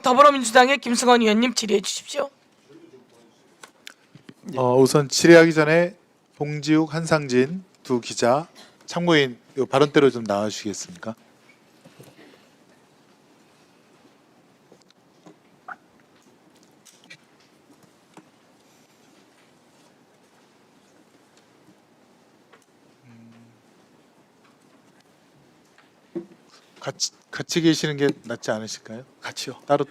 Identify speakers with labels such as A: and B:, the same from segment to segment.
A: 더불어민주당의 김승원 의원님 질의해 주십시오.
B: 우선 질의하기 전에 봉지욱, 한상진 두 기자 참고인 발언대로 좀 나와주시겠습니까? 같이 계시는 게 낫지 않으실까요?
C: 같이요.
B: 따로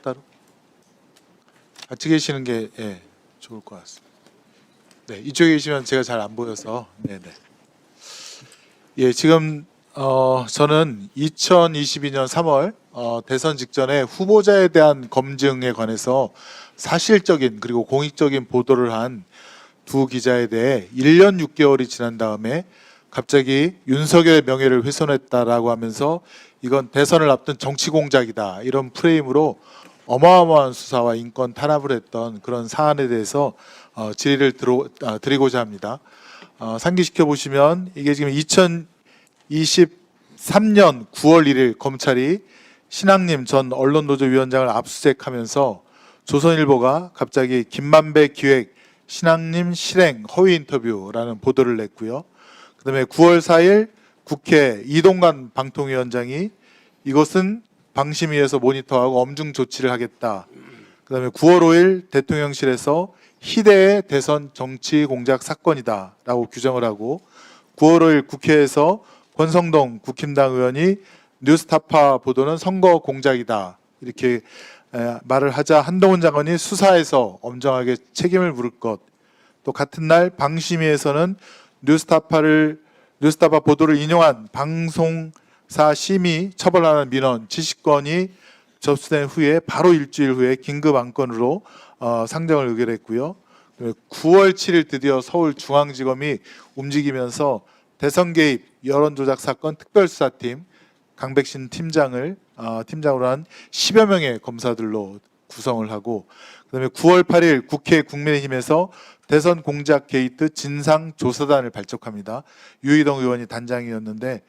B: 같이 계시는 게 좋을 것 같습니다. 네, 이쪽에 계시면 제가 잘 안 보여서 네네. 예, 지금 저는 2022년 3월 대선 직전에 후보자에 대한 검증에 관해서 사실적인 그리고 공익적인 보도를 한 두 기자에 대해 1년 6개월이 지난 다음에 갑자기 윤석열의 명예를 훼손했다라고 하면서 이건 대선을 앞둔 정치 공작이다 이런 프레임으로 어마어마한 수사와 인권 탄압을 했던 그런 사안에 대해서 질의를 드리고자 합니다. 상기시켜 보시면 이게 지금 2023년 9월 1일 검찰이 신학님 전 언론노조위원장을 압수수색하면서 조선일보가 갑자기 김만배 기획 신학님 실행 허위 인터뷰라는 보도를 냈고요. 그다음에 9월 4일 국회 이동관 방통위원장이 이것은 방심위에서 모니터하고 엄중 조치를 하겠다. 그다음에 9월 5일 대통령실에서 희대의 대선 정치 공작 사건이다라고 규정을 하고 9월 5일 국회에서 권성동 국힘당 의원이 뉴스타파 보도는 선거 공작이다 이렇게 말을 하자 한동훈 장관이 수사에서 엄정하게 책임을 물을 것. 또 같은 날 방심위에서는 뉴스타파 보도를 인용한 방송사 심의 처벌하는 민원 70건이 접수된 후에 바로 일주일 후에 긴급 안건으로 상정을 의결했고요. 9월 7일 드디어 서울중앙지검이 움직이면서 대선 개입 여론조작 사건 특별수사팀 강백신 팀장으로 한 10여 명의 검사들로 구성을 하고 그다음에 9월 8일 국회 국민의힘에서 대선 공작 게이트 진상조사단을 발족합니다. 유희동 의원이 단장이었는데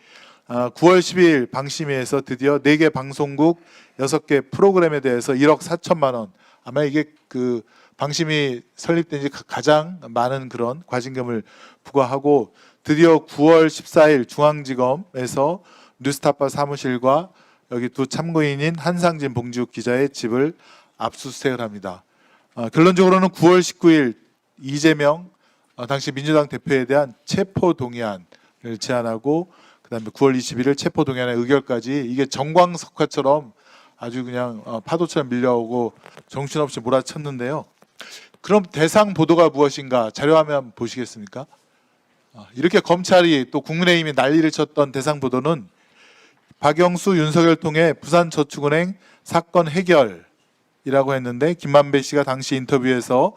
B: 9월 12일 방심위에서 드디어 4개 방송국 6개 프로그램에 대해서 1억 4천만 원 아마 이게 그 방심위 설립된 지 가장 많은 그런 과징금을 부과하고 드디어 9월 14일 중앙지검에서 뉴스타파 사무실과 여기 두 참고인인 한상진 봉지욱 기자의 집을 압수수색을 합니다. 결론적으로는 9월 19일 이재명 당시 민주당 대표에 대한 체포동의안을 제안하고 그다음에 9월 21일 체포동의안의 의결까지 이게 정광석화처럼 아주 그냥 파도처럼 밀려오고 정신없이 몰아쳤는데요. 그럼 대상 보도가 무엇인가 자료화면 보시겠습니까? 이렇게 검찰이 또 국민의힘이 난리를 쳤던 대상 보도는 박영수, 윤석열 통해 부산저축은행 사건 해결이라고 했는데 김만배 씨가 당시 인터뷰에서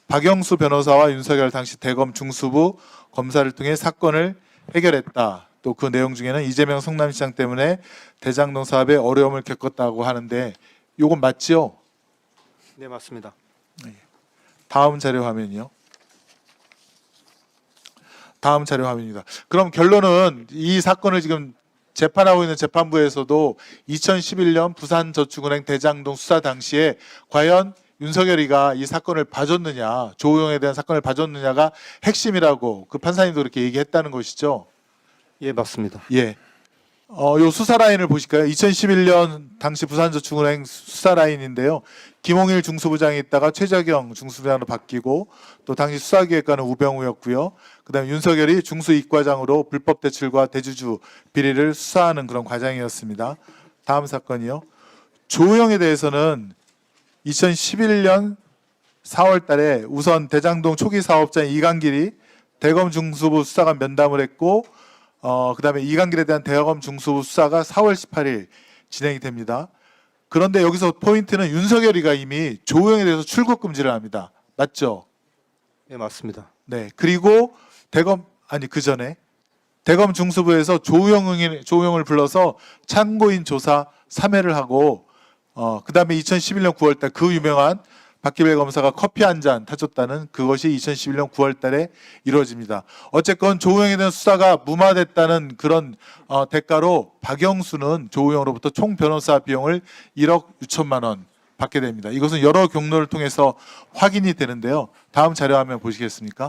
B: 박영수 변호사와 윤석열 당시 대검 중수부 검사를 통해 사건을 해결했다. 또 그 내용 중에는 이재명 성남시장 때문에 대장동 사업에 어려움을 겪었다고 하는데 이건 맞지요?
C: 네, 맞습니다.
B: 다음 자료 화면이요. 다음 자료 화면입니다. 그럼 결론은 이 사건을 지금 재판하고 있는 재판부에서도 2011년 부산저축은행 대장동 수사 당시에 과연 윤석열이가 이 사건을 봐줬느냐, 조우영에 대한 사건을 봐줬느냐가 핵심이라고 그 판사님도 그렇게 얘기했다는 것이죠.
C: 예, 맞습니다.
B: 예. 요 수사 라인을 보실까요? 2011년 당시 부산저축은행 수사 라인인데요. 김홍일 중수부장이 있다가 최재경 중수부장으로 바뀌고 또 당시 수사기획관은 우병우였고요. 그다음에 윤석열이 중수이과장으로 불법 대출과 대주주 비리를 수사하는 그런 과정이었습니다. 다음 사건이요. 조우영에 대해서는 2011년 4월 달에 우선 대장동 초기 사업자인 이강길이 대검 중수부 수사관 면담을 했고 그다음에 이강길에 대한 대검 중수부 수사가 4월 18일 진행이 됩니다. 그런데 여기서 포인트는 윤석열이가 이미 조우영에 대해서 출국 금지를 합니다. 맞죠?
C: 네, 맞습니다.
B: 네. 그리고 그 전에 대검 중수부에서 조우영을 불러서 참고인 조사 3회를 하고 그다음에 2011년 9월 달 그 유명한 박기별 검사가 커피 한 잔 타줬다는 그것이 2011년 9월 달에 이루어집니다. 어쨌건 조우영에 대한 수사가 무마됐다는 그런 대가로 박영수는 조우영으로부터 총 변호사 비용을 1억 6천만 원 받게 됩니다. 이것은 여러 경로를 통해서 확인이 되는데요. 다음 자료 화면 보시겠습니까?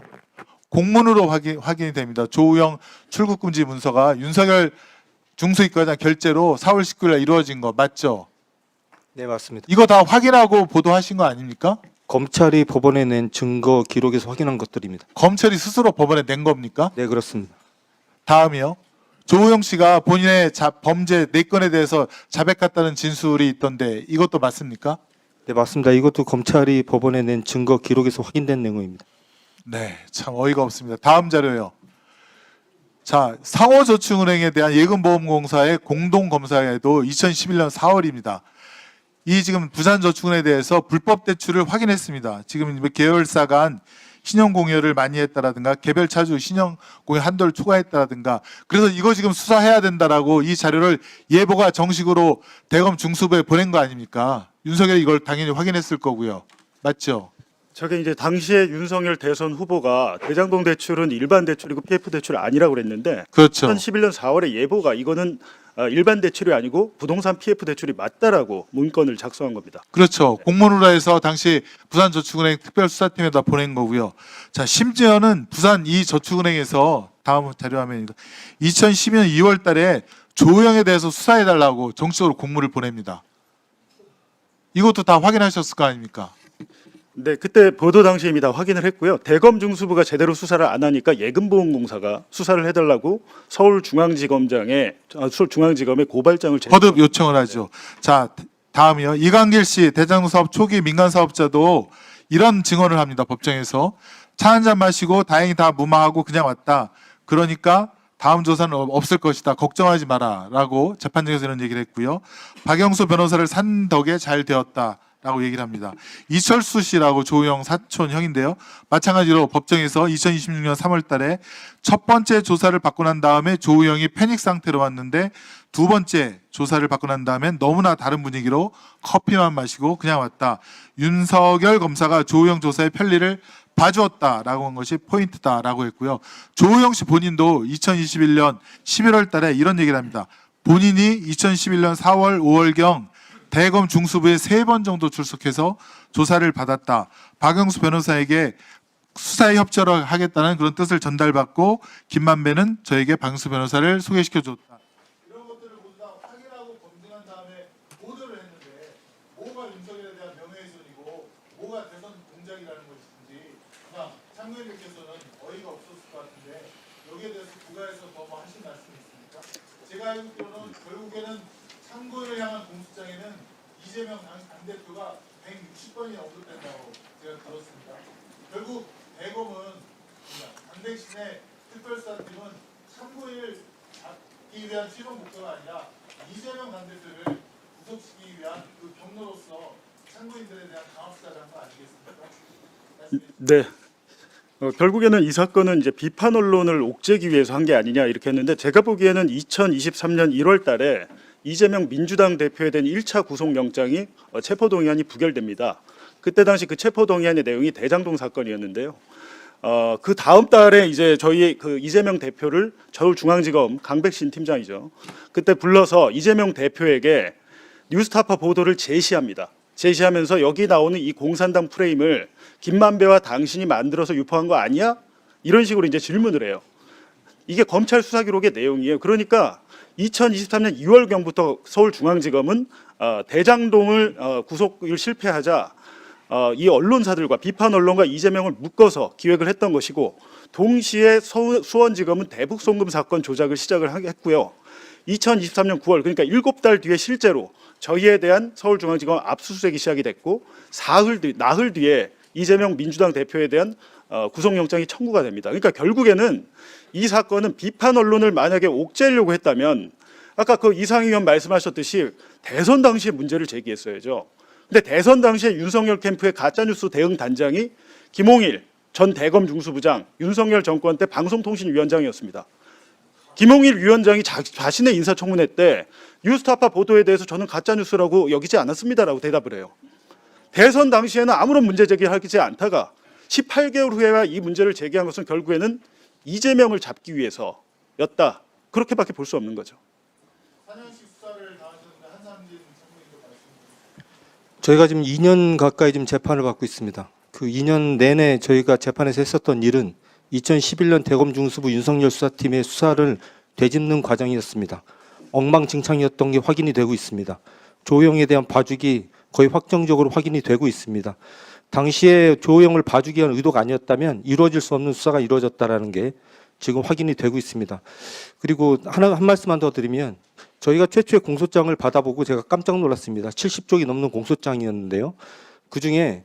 B: 공문으로 확인이 됩니다. 조우영 출국금지 문서가 윤석열 중수이과장 결재로 4월 19일 날 이루어진 거 맞죠?
C: 네, 맞습니다.
B: 이거 다 확인하고 보도하신 거 아닙니까?
C: 검찰이 법원에 낸 증거 기록에서 확인한 것들입니다.
B: 검찰이 스스로 법원에 낸 겁니까?
C: 네, 그렇습니다.
B: 다음이요. 조우영 씨가 본인의 범죄 4건에 대해서 자백했다는 진술이 있던데 이것도 맞습니까?
C: 네, 맞습니다. 이것도 검찰이 법원에 낸 증거 기록에서 확인된 내용입니다.
B: 네, 참 어이가 없습니다. 다음 자료요. 자, 상호저축은행에 대한 예금보험공사의 공동검사에도 2011년 4월입니다. 이 지금 부산저축은행에 대해서 불법 대출을 확인했습니다. 지금 계열사 간 신용공여를 많이 했다라든가 개별 차주 신용공여 한도를 초과했다라든가 그래서 이거 지금 수사해야 된다라고 이 자료를 예보가 정식으로 대검 중수부에 보낸 거 아닙니까? 윤석열이 이걸 당연히 확인했을 거고요. 맞죠?
D: 저게 이제 당시에 윤석열 대선 후보가 대장동 대출은 일반 대출이고 PF 대출 아니라고 그랬는데
B: 그렇죠.
D: 2011년 4월에 예보가 이거는 일반 대출이 아니고 부동산 PF 대출이 맞다라고 문건을 작성한 겁니다.
B: 그렇죠. 공문으로 해서 당시 부산저축은행 특별수사팀에다 보낸 거고요. 자, 심지어는 부산 이 저축은행에서 다음 자료 화면입니다. 2012년 2월 달에 조우영에 대해서 수사해달라고 정식으로 공문을 보냅니다. 이것도 다 확인하셨을 거 아닙니까?
D: 네, 그때 보도 당시에 이미 다 확인을 했고요. 대검 중수부가 제대로 수사를 안 하니까 예금보험공사가 수사를 해달라고 서울중앙지검에 고발장을
B: 거듭 요청을 하죠. 자, 다음이요. 이광길 씨 대장동 사업 초기 민간 사업자도 이런 증언을 합니다. 법정에서 차 한 잔 마시고 다행히 다 무마하고 그냥 왔다. 그러니까 다음 조사는 없을 것이다. 걱정하지 마라라고 재판장에서 이런 얘기를 했고요. 박영수 변호사를 산 덕에 잘 되었다. 라고 얘기를 합니다. 이철수 씨라고 조우영 사촌 형인데요. 마찬가지로 법정에서 2026년 3월 달에 첫 번째 조사를 받고 난 다음에 조우영이 패닉 상태로 왔는데 두 번째 조사를 받고 난 다음엔 너무나 다른 분위기로 커피만 마시고 그냥 왔다. 윤석열 검사가 조우영 조사의 편리를 봐주었다라고 한 것이 포인트다라고 했고요. 조우영 씨 본인도 2021년 11월 달에 이런 얘기를 합니다. 본인이 2011년 4월, 5월경 대검 중수부에 3번 정도 출석해서 조사를 받았다. 박영수 변호사에게 수사에 협조를 하겠다는 그런 뜻을 전달받고 김만배는 저에게 박영수 변호사를 소개시켜줬다. 이런 것들을 모두 다 확인하고 검증한 다음에 보도를 했는데 뭐가 윤석열에 대한 명예훼손이고 뭐가 대선 공작이라는 것인지 아마 참고인들께서는 어이가 없었을 것 같은데 여기에 대해서 부가에서 더 뭐 하신 말씀이 있습니까? 제가 알기로는 결국에는 참고인을 향한 공수장에는 이재명 당대표가 160번이나 언급된다고 제가 들었습니다. 결국 대검은 당대신의 특별수사팀은 참고인을 잡기 위한 최종 목표가 아니라 이재명 당대표를 구속시키기 위한 그 경로로서 참고인들에 대한 강압 수사를 한 거 아니겠습니까?
D: 네. 결국에는 이 사건은 이제 비판 언론을 옥죄기 위해서 한 게 아니냐 이렇게 했는데 제가 보기에는 2023년 1월 달에 이재명 민주당 대표에 대한 1차 구속영장이 체포동의안이 부결됩니다. 그때 당시 그 체포동의안의 내용이 대장동 사건이었는데요. 그 다음 달에 이제 저희 그 이재명 대표를 서울중앙지검 강백신 팀장이죠. 그때 불러서 이재명 대표에게 뉴스타파 보도를 제시합니다. 제시하면서 여기 나오는 이 공산당 프레임을 김만배와 당신이 만들어서 유포한 거 아니야? 이런 식으로 이제 질문을 해요. 이게 검찰 수사 기록의 내용이에요. 그러니까 2023년 2월경부터 서울중앙지검은 대장동을 구속을 실패하자 이 언론사들과 비판 언론과 이재명을 묶어서 기획을 했던 것이고 동시에 수원지검은 대북 송금 사건 조작을 시작을 했고요. 2023년 9월 그러니까 7달 뒤에 실제로 저희에 대한 서울중앙지검 압수수색이 시작이 됐고 나흘 뒤에 이재명 민주당 대표에 대한 구속영장이 청구가 됩니다. 그러니까 결국에는 이 사건은 비판 언론을 만약에 옥죄려고 했다면 아까 그 이상희 의원 말씀하셨듯이 대선 당시에 문제를 제기했어야죠. 근데 대선 당시에 윤석열 캠프의 가짜뉴스 대응 단장이 김홍일 전 대검 중수부장 윤석열 정권 때 방송통신위원장이었습니다. 김홍일 위원장이 자신의 인사청문회 때 뉴스타파 보도에 대해서 저는 가짜뉴스라고 여기지 않았습니다라고 대답을 해요. 대선 당시에는 아무런 문제 제기하지 않다가 18개월 후에야 이 문제를 제기한 것은 결국에는 이재명을 잡기 위해서였다. 그렇게밖에 볼 수 없는 거죠.
C: 저희가 지금 2년 가까이 지금 재판을 받고 있습니다. 그 2년 내내 저희가 재판에서 했었던 일은 2011년 대검 중수부 윤석열 수사팀의 수사를 되짚는 과정이었습니다. 엉망진창이었던 게 확인이 되고 있습니다. 조호영에 대한 봐주기 거의 확정적으로 확인이 되고 있습니다. 당시에 조호영을 봐주기 위한 의도가 아니었다면 이루어질 수 없는 수사가 이루어졌다라는 게 지금 확인이 되고 있습니다. 그리고 한 말씀만 더 드리면 저희가 최초의 공소장을 받아보고 제가 깜짝 놀랐습니다. 70쪽이 넘는 공소장이었는데요. 그중에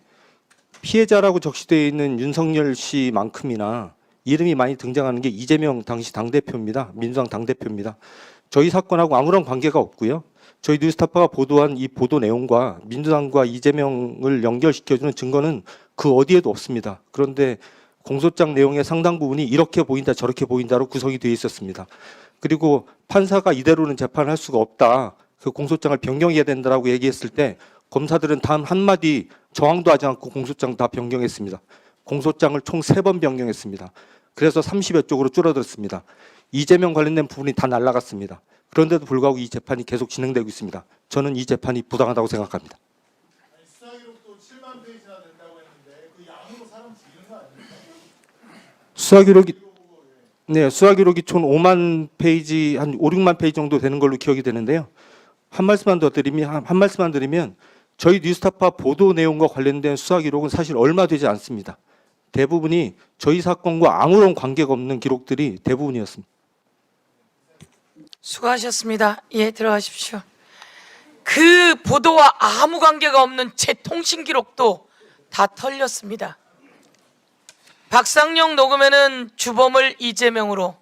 C: 피해자라고 적시되어 있는 윤석열 씨만큼이나 이름이 많이 등장하는 게 이재명 당시 당대표입니다. 민주당 당대표입니다. 저희 사건하고 아무런 관계가 없고요. 저희 뉴스타파가 보도한 이 보도 내용과 민주당과 이재명을 연결시켜주는 증거는 그 어디에도 없습니다. 그런데 공소장 내용의 상당 부분이 이렇게 보인다 저렇게 보인다로 구성이 되어 있었습니다. 그리고 판사가 이대로는 재판을 할 수가 없다. 그 공소장을 변경해야 된다라고 얘기했을 때 검사들은 단 한마디 저항도 하지 않고 공소장 다 변경했습니다. 공소장을 총 3번 변경했습니다. 그래서 30여 쪽으로 줄어들었습니다. 이재명 관련된 부분이 다 날아갔습니다. 그런데도 불구하고 이 재판이 계속 진행되고 있습니다. 저는 이 재판이 부당하다고 생각합니다.
B: 수사 기록도 7만 페이지나 된다고 했는데 그 양으로 사람 죽이는 거 아닙니까?
C: 수사 기록이 총 5만 페이지 한 5, 6만 페이지 정도 되는 걸로 기억이 되는데요. 한 말씀만 드리면 저희 뉴스타파 보도 내용과 관련된 수사 기록은 사실 얼마 되지 않습니다. 대부분이 저희 사건과 아무런 관계가 없는 기록들이 대부분이었습니다.
A: 수고하셨습니다. 예, 들어가십시오. 그 보도와 아무 관계가 없는 제 통신 기록도 다 털렸습니다. 박상용 녹음에는 주범을 이재명으로,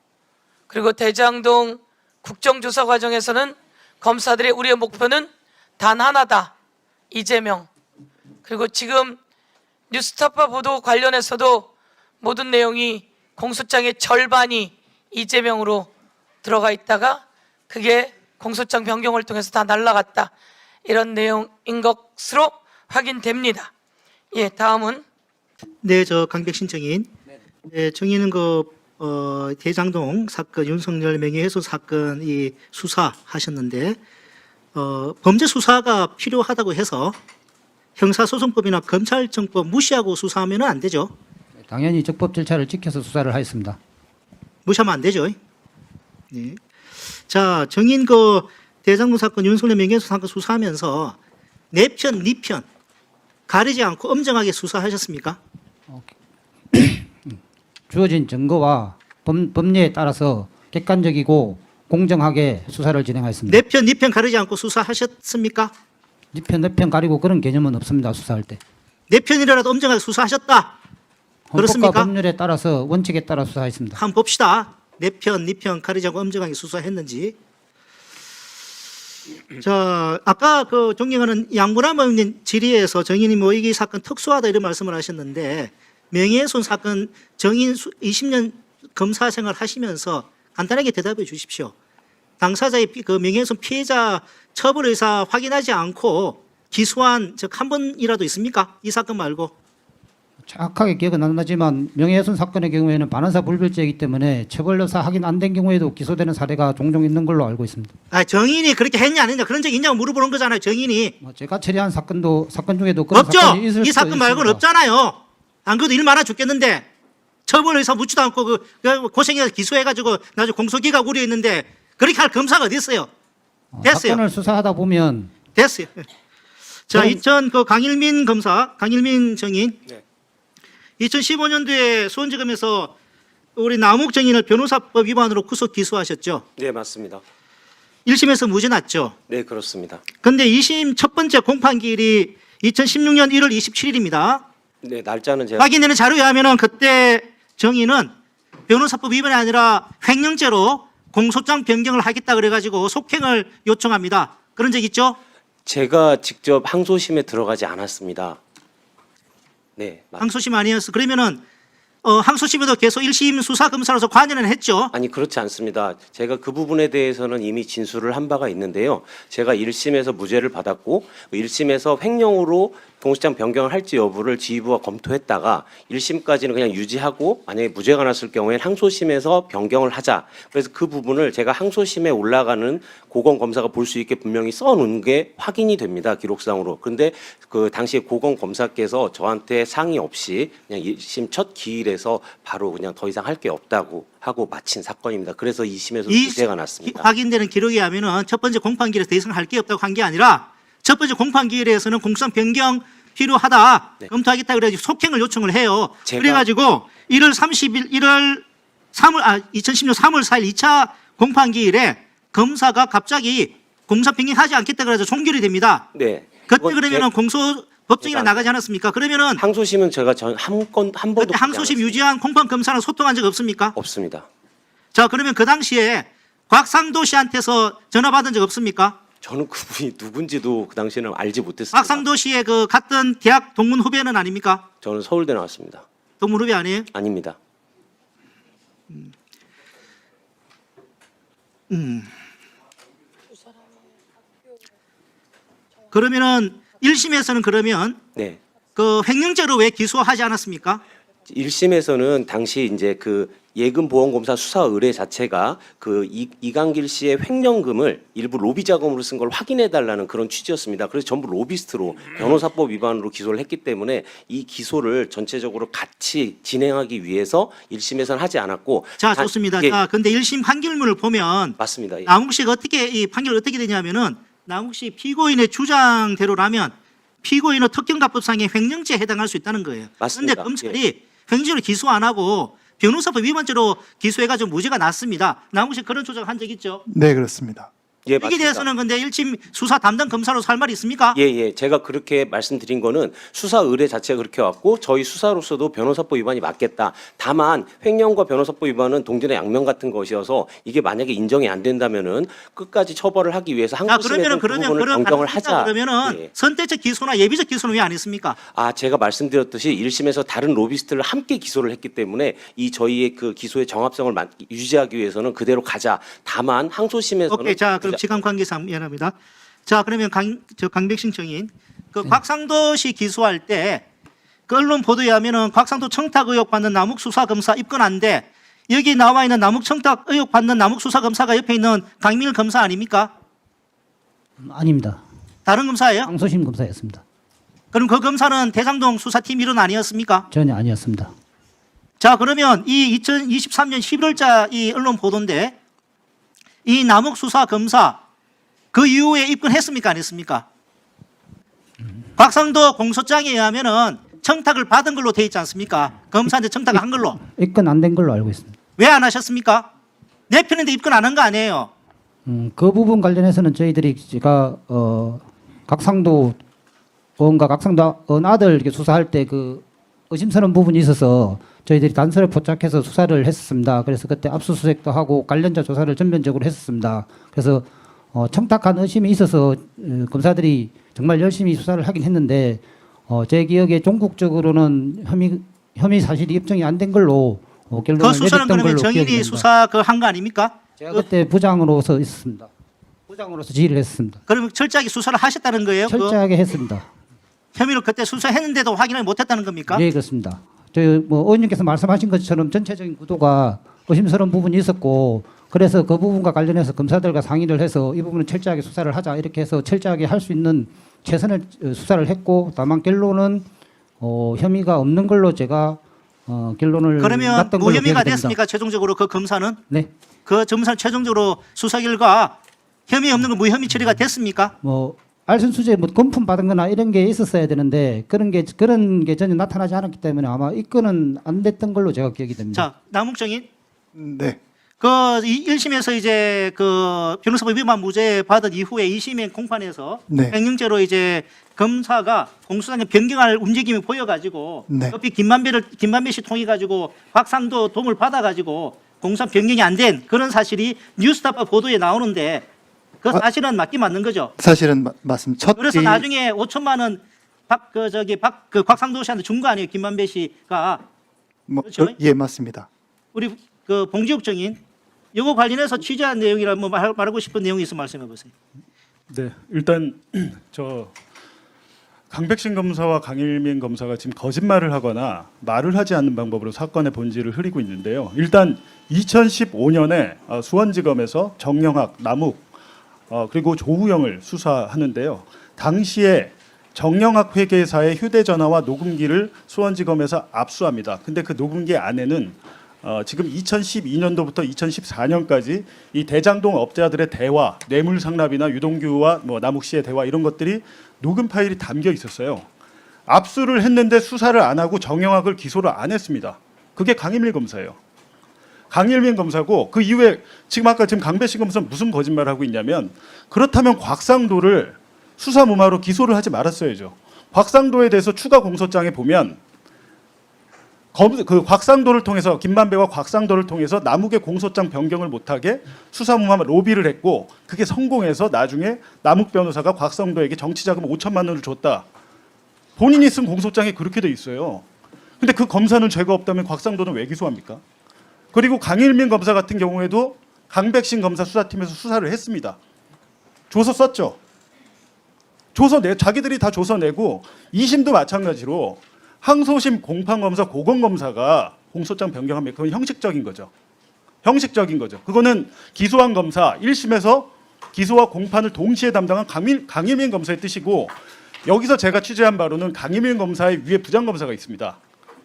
A: 그리고 대장동 국정조사 과정에서는 검사들의 우리의 목표는 단 하나다, 이재명. 그리고 지금 뉴스타파 보도 관련해서도 모든 내용이 공소장의 절반이 이재명으로 들어가 있다가 그게 공소장 변경을 통해서 다 날라갔다, 이런 내용인 것으로 확인됩니다. 예, 다음은
E: 네, 저 강백신 정인. 네, 정인은 대장동 사건 윤석열 명예훼손 사건 이 수사하셨는데 범죄 수사가 필요하다고 해서 형사소송법이나 검찰청법 무시하고 수사하면 안 되죠.
F: 당연히 적법 절차를 지켜서 수사를 하였습니다.
E: 무시하면 안 되죠. 네. 자, 정인 대장동 사건 윤석열 명예훼손 사건 수사하면서 내 편, 네 편 가리지 않고 엄정하게 수사하셨습니까?
F: 주어진 증거와 법리에 따라서 객관적이고 공정하게 수사를 진행하였습니다.
E: 내 편, 네 편 가리지 않고 수사하셨습니까?
F: 네 편, 내 편 가리고 그런 개념은 없습니다. 수사할 때.
E: 내 편이라도 엄정하게 수사하셨다.
F: 헌법과
E: 그렇습니까?
F: 법률에 따라서 원칙에 따라 수사했습니다.
E: 한번 봅시다. 내 편, 네 편 가리지 않고 엄정하게 수사했는지. 자, 아까 존경하는 양문환 의원님 질의에서 정인이 이 사건 특수하다 이런 말씀을 하셨는데 명예훼손 사건 정인 20년 검사 생활 하시면서 간단하게 대답해 주십시오. 당사자의 명예훼손 피해자 처벌 의사 확인하지 않고 기소한 적 한 번이라도 있습니까? 이 사건 말고.
F: 정확하게 기억은 안 나지만 명예훼손 사건의 경우에는 반환사 불별죄이기 때문에 처벌 의사 확인 안 된 경우에도 기소되는 사례가 종종 있는 걸로 알고 있습니다.
E: 정인이 그렇게 했냐 안 했냐 그런 적 있냐고 물어보는 거잖아요. 정인이.
F: 제가 처리한 사건 중에도 그런
E: 없죠.
F: 사건이 있을
E: 이
F: 수도
E: 사건 말고는
F: 있습니다.
E: 없잖아요. 안 그래도 일 많아 죽겠는데 처벌 의사 묻지도 않고 고생해서 기소해가지고 나중에 공소기각 우려했는데 그렇게 할 검사가 어디 있어요? 됐어요.
F: 사건을 수사하다 보면
E: 됐어요. 자, 강일민 검사, 강일민 정인.
G: 네.
E: 2015년도에 수원지검에서 우리 남욱 정인을 변호사법 위반으로 구속 기소하셨죠?
G: 네, 맞습니다.
E: 1심에서 무죄 났죠?
G: 네, 그렇습니다.
E: 근데 2심 첫 번째 공판기일이 2016년 1월 27일입니다.
G: 네, 날짜는 제가
E: 확인되는 자료에 하면은 그때 정인은 변호사법 위반이 아니라 횡령죄로 공소장 변경을 하겠다 그래가지고 속행을 요청합니다. 그런 적 있죠?
G: 제가 직접 항소심에 들어가지 않았습니다. 네,
E: 항소심 아니었어. 그러면은 항소심에도 계속 1심 수사 검사로서 관여는 했죠.
G: 아니 그렇지 않습니다. 제가 그 부분에 대해서는 이미 진술을 한 바가 있는데요. 제가 1심에서 무죄를 받았고 1심에서 횡령으로 공소장 변경을 할지 여부를 지휘부가 검토했다가 1심까지는 그냥 유지하고 만약에 무죄가 났을 경우에 항소심에서 변경을 하자. 그래서 그 부분을 제가 항소심에 올라가는 고검 검사가 볼 수 있게 분명히 써놓은 게 확인이 됩니다. 기록상으로. 그런데 그 당시에 고검 검사께서 저한테 상의 없이 그냥 1심 첫 기일에서 바로 그냥 더 이상 할 게 없다고 하고 마친 사건입니다. 그래서 2심에서 무죄가 났습니다.
E: 확인되는 기록에 하면은 첫 번째 공판기일에서 더 이상 할 게 없다고 한 게 아니라 첫 번째 공판기일에서는 공소장 변경 필요하다
G: 네.
E: 검토하겠다 그래가지고 속행을 요청을 해요.
G: 제가-
E: 그래가지고 2016 3월 4일 2차 공판기일에 검사가 갑자기 공사 변경하지 않겠다 그래서 종결이 됩니다.
G: 네.
E: 그때
G: 그건
E: 그러면은 공소 법정이나
G: 제가-
E: 나가지 않았습니까? 그러면은
G: 항소심은 제가 한 번도
E: 그때 항소심 유지한 공판 검사랑 소통한 적 없습니까?
G: 없습니다.
E: 자, 그러면 그 당시에 곽상도 씨한테서 전화 받은 적 없습니까?
G: 저는 그분이 누군지도 그 당시에는 알지 못했습니다.
E: 곽상도 씨의 그 갔던 대학 동문 후배는 아닙니까?
G: 저는 서울대 나왔습니다.
E: 동문 후배 아니에요?
G: 아닙니다.
E: 그러면은 1심에서는 그러면
G: 네.
E: 그 횡령죄로 왜 기소하지 않았습니까?
G: 1심에서는 당시 이제 그 예금 보험검사 수사 의뢰 자체가 그 이강길 씨의 횡령금을 일부 로비 자금으로 쓴 걸 확인해 달라는 그런 취지였습니다. 그래서 전부 로비스트로 변호사법 위반으로 기소를 했기 때문에 이 기소를 전체적으로 같이 진행하기 위해서 1심에서는 하지 않았고
E: 자, 좋습니다.
G: 예,
E: 자, 근데 1심 판결문을 보면
G: 맞습니다. 예.
E: 남욱 씨가 어떻게 이 판결이 어떻게 되냐면은 남욱 씨 피고인의 주장대로라면 피고인은 특경가법상의 횡령죄에 해당할 수 있다는 거예요. 그런데
G: 맞습니다.
E: 검찰이 횡령죄로 기소 안 하고 변호사법 위반죄로 기소해가지고 무죄가 났습니다. 남욱 씨 그런 주장한 적 있죠?
H: 네, 그렇습니다.
G: 예,
E: 여기 대해서는 근데 1심 수사 담당 검사로서 할 말이 있습니까?
G: 예. 제가 그렇게 말씀드린 거는 수사 의뢰 자체가 그렇게 왔고 저희 수사로서도 변호사법 위반이 맞겠다. 다만 횡령과 변호사법 위반은 동전의 양면 같은 것이어서 이게 만약에 인정이 안 된다면은 끝까지 처벌을 하기 위해서
E: 자,
G: 항소심에서 그 부분을 변경을 하자.
E: 그러면은
G: 예.
E: 선택적 기소나 예비적 기소는 왜 안 했습니까?
G: 제가 말씀드렸듯이 1심에서 다른 로비스트를 함께 기소를 했기 때문에 이 저희의 그 기소의 정합성을 유지하기 위해서는 그대로 가자. 다만 항소심에서는
E: 오케이, 자, 그럼 시간 관계상 미안합니다. 자, 그러면 강백신 정인 그 곽상도 씨 기소할 때 그 언론 보도에 하면은 곽상도 청탁 의혹 받는 남욱 수사검사 입건 안 돼. 여기 나와 있는 남욱 청탁 의혹 받는 남욱 수사검사가 옆에 있는 강민일 검사 아닙니까?
F: 아닙니다.
E: 다른 검사예요?
F: 항소심 검사였습니다.
E: 그럼 그 검사는 대장동 수사팀 일원 아니었습니까?
F: 전혀 아니었습니다.
E: 자, 그러면 이 2023년 11월자 이 언론 보도인데 이 남욱 수사 검사 그 이후에 입건했습니까? 안 했습니까? 곽상도 공소장에 의하면은 청탁을 받은 걸로 돼 있지 않습니까? 검사한테 청탁을 한 걸로.
F: 입건 안 된 걸로 알고 있습니다.
E: 왜 안 하셨습니까? 내 편인데 입건 안 한 거 아니에요?
F: 그 부분 관련해서는 저희들이 제가 각상도 의원과 각상도 의원 아들 이렇게 수사할 때 그 의심스러운 부분이 있어서 저희들이 단서를 포착해서 수사를 했었습니다. 그래서 그때 압수수색도 하고 관련자 조사를 전면적으로 했었습니다. 그래서 청탁한 의심이 있어서 검사들이 정말 열심히 수사를 하긴 했는데 제 기억에 종국적으로는 혐의 사실이 입증이 안 된 걸로 결론을
E: 그 수사는
F: 내렸던
E: 그러면
F: 걸로 기억이
E: 정인이
F: 됩니다.
E: 수사 그 한 거 아닙니까?
F: 제가 그때 부장으로서 있었습니다. 부장으로서 지휘를 했습니다.
E: 그러면 철저하게 수사를 하셨다는 거예요? 그
F: 철저하게 했습니다.
E: 혐의를 그때 수사했는데도 확인을 못했다는 겁니까?
F: 예, 그렇습니다. 의원님께서 말씀하신 것처럼 전체적인 구도가 의심스러운 부분이 있었고 그래서 그 부분과 관련해서 검사들과 상의를 해서 이 부분은 철저하게 수사를 하자 이렇게 해서 철저하게 할 수 있는 최선을 수사를 했고 다만 결론은 혐의가 없는 걸로 제가 결론을
E: 그러면
F: 났던 걸로
E: 무혐의가
F: 기억이 됩니다.
E: 됐습니까? 최종적으로 그 검사는?
F: 네,
E: 그 검사는 최종적으로 수사 결과 혐의 없는 거 무혐의 처리가 됐습니까?
F: 알선수재 검품 받은 거나 이런 게 있었어야 되는데 그런 게 전혀 나타나지 않았기 때문에 아마 입건은 안 됐던 걸로 제가 기억이 됩니다.
E: 자, 남욱정인
H: 네.
E: 그 1심에서 이제 그 변호사법 위반 무죄 받은 이후에 2심의 공판에서
H: 네.
E: 횡령죄로 이제 검사가 공소장에 변경할 움직임이 보여가지고
H: 네.
E: 옆에 김만배 씨 통해 가지고 곽상도 도움을 받아가지고 공소장 변경이 안 된 그런 사실이 뉴스타파 보도에 나오는데 그 사실은 맞긴 맞는 거죠.
H: 사실은 맞습니다. 첫
E: 그래서 나중에 5천만 원 곽상도 씨한테 준 거 아니에요? 김만배 씨가. 그렇죠?
H: 예, 맞습니다.
E: 우리 그 봉지욱 정인 이거 관련해서 취재한 내용이라 뭐 말하고 싶은 내용이 있으면 말씀해 보세요.
D: 네, 일단 강백신 검사와 강일민 검사가 지금 거짓말을 하거나 말을 하지 않는 방법으로 사건의 본질을 흐리고 있는데요. 일단 2015년에 수원지검에서 정영학, 남욱 그리고 조우영을 수사하는데요. 당시에 정영학 회계사의 휴대전화와 녹음기를 수원지검에서 압수합니다. 근데 그 녹음기 안에는 지금 2012년도부터 2014년까지 이 대장동 업자들의 대화, 뇌물 상납이나 유동규와 뭐 남욱 씨의 대화 이런 것들이 녹음 파일이 담겨 있었어요. 압수를 했는데 수사를 안 하고 정영학을 기소를 안 했습니다. 그게 강일민 검사예요. 강일민 검사고 그 이후에 지금 강백신 검사는 무슨 거짓말을 하고 있냐면 그렇다면 곽상도를 수사 무마로 기소를 하지 말았어야죠. 곽상도에 대해서 추가 공소장에 보면 그 곽상도를 통해서 김만배와 곽상도를 통해서 남욱의 공소장 변경을 못하게 수사무마 로비를 했고 그게 성공해서 나중에 남욱 변호사가 곽상도에게 정치자금 5천만 원을 줬다. 본인이 쓴 공소장에 그렇게 돼 있어요. 근데 그 검사는 죄가 없다면 곽상도는 왜 기소합니까? 그리고 강일민 검사 같은 경우에도 강백신 검사 수사팀에서 수사를 했습니다. 조서 썼죠. 자기들이 다 조서 내고 2심도 마찬가지로 항소심 공판검사 고검검사가 공소장 변경하면 그건 형식적인 거죠. 형식적인 거죠. 그거는 기소한 검사 1심에서 기소와 공판을 동시에 담당한 강일민 검사의 뜻이고 여기서 제가 취재한 바로는 강일민 검사의 위에 부장검사가 있습니다.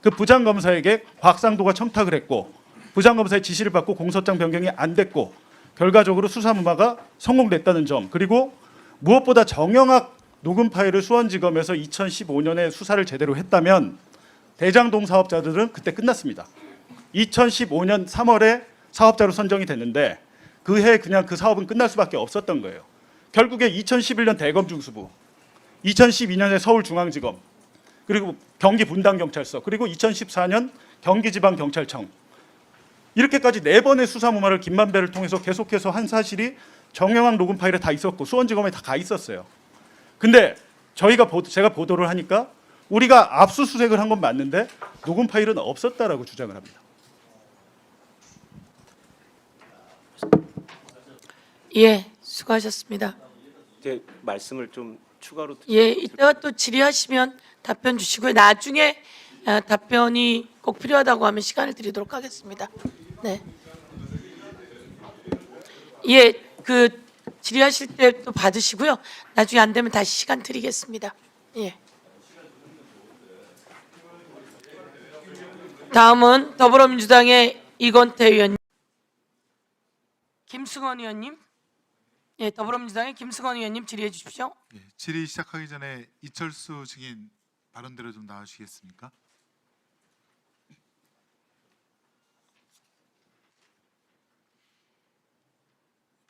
D: 그 부장검사에게 곽상도가 청탁을 했고 부장검사의 지시를 받고 공소장 변경이 안 됐고 결과적으로 수사무마가 성공됐다는 점 그리고 무엇보다 정영학 녹음 파일을 수원지검에서 2015년에 수사를 제대로 했다면 대장동 사업자들은 그때 끝났습니다. 2015년 3월에 사업자로 선정이 됐는데 그 해 그냥 그 사업은 끝날 수밖에 없었던 거예요. 결국에 2011년 대검중수부, 2012년에 서울중앙지검, 그리고 경기 분당경찰서, 그리고 2014년 경기지방경찰청 이렇게까지 4번의 수사무마를 김만배를 통해서 계속해서 한 사실이 정영학 녹음 파일에 다 있었고 수원지검에 다 가 있었어요. 근데 제가 보도를 하니까 우리가 압수수색을 한 건 맞는데 녹음 파일은 없었다라고 주장을 합니다.
A: 예, 수고하셨습니다.
G: 제 말씀을 좀 추가로
A: 예, 이따가 또 질의하시면 답변 주시고요. 나중에 답변이 꼭 필요하다고 하면 시간을 드리도록 하겠습니다. 네. 예, 그 질의하실 때 또 받으시고요. 나중에 안 되면 다시 시간 드리겠습니다. 예. 다음은 더불어민주당의 이건태 의원님, 김승원 의원님, 예, 더불어민주당의 김승원 의원님 질의해 주십시오.
B: 예, 질의 시작하기 전에 이철수 증인 발언대로 좀 나와주시겠습니까?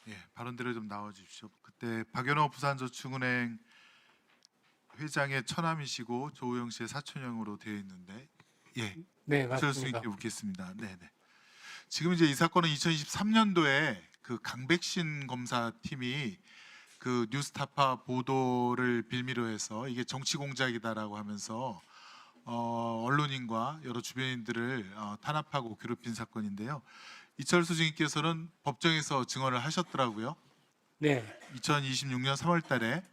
B: 예, 발언대로 좀 나와 주십시오. 그때 박연호 부산저축은행 회장의 처남이시고 조우영 씨의 사촌형으로 되어 있는데, 예,
I: 네,
B: 이철수
I: 맞습니다.
B: 증인께 묻겠습니다. 네, 네. 지금 이제 이 사건은 2023년도에 그 강백신 검사 팀이 그 뉴스타파 보도를 빌미로 해서 이게 정치 공작이다라고 하면서 언론인과 여러 주변인들을 탄압하고 괴롭힌 사건인데요. 이철수 증인께서는 법정에서 증언을 하셨더라고요.
I: 네,
B: 2026년 3월달에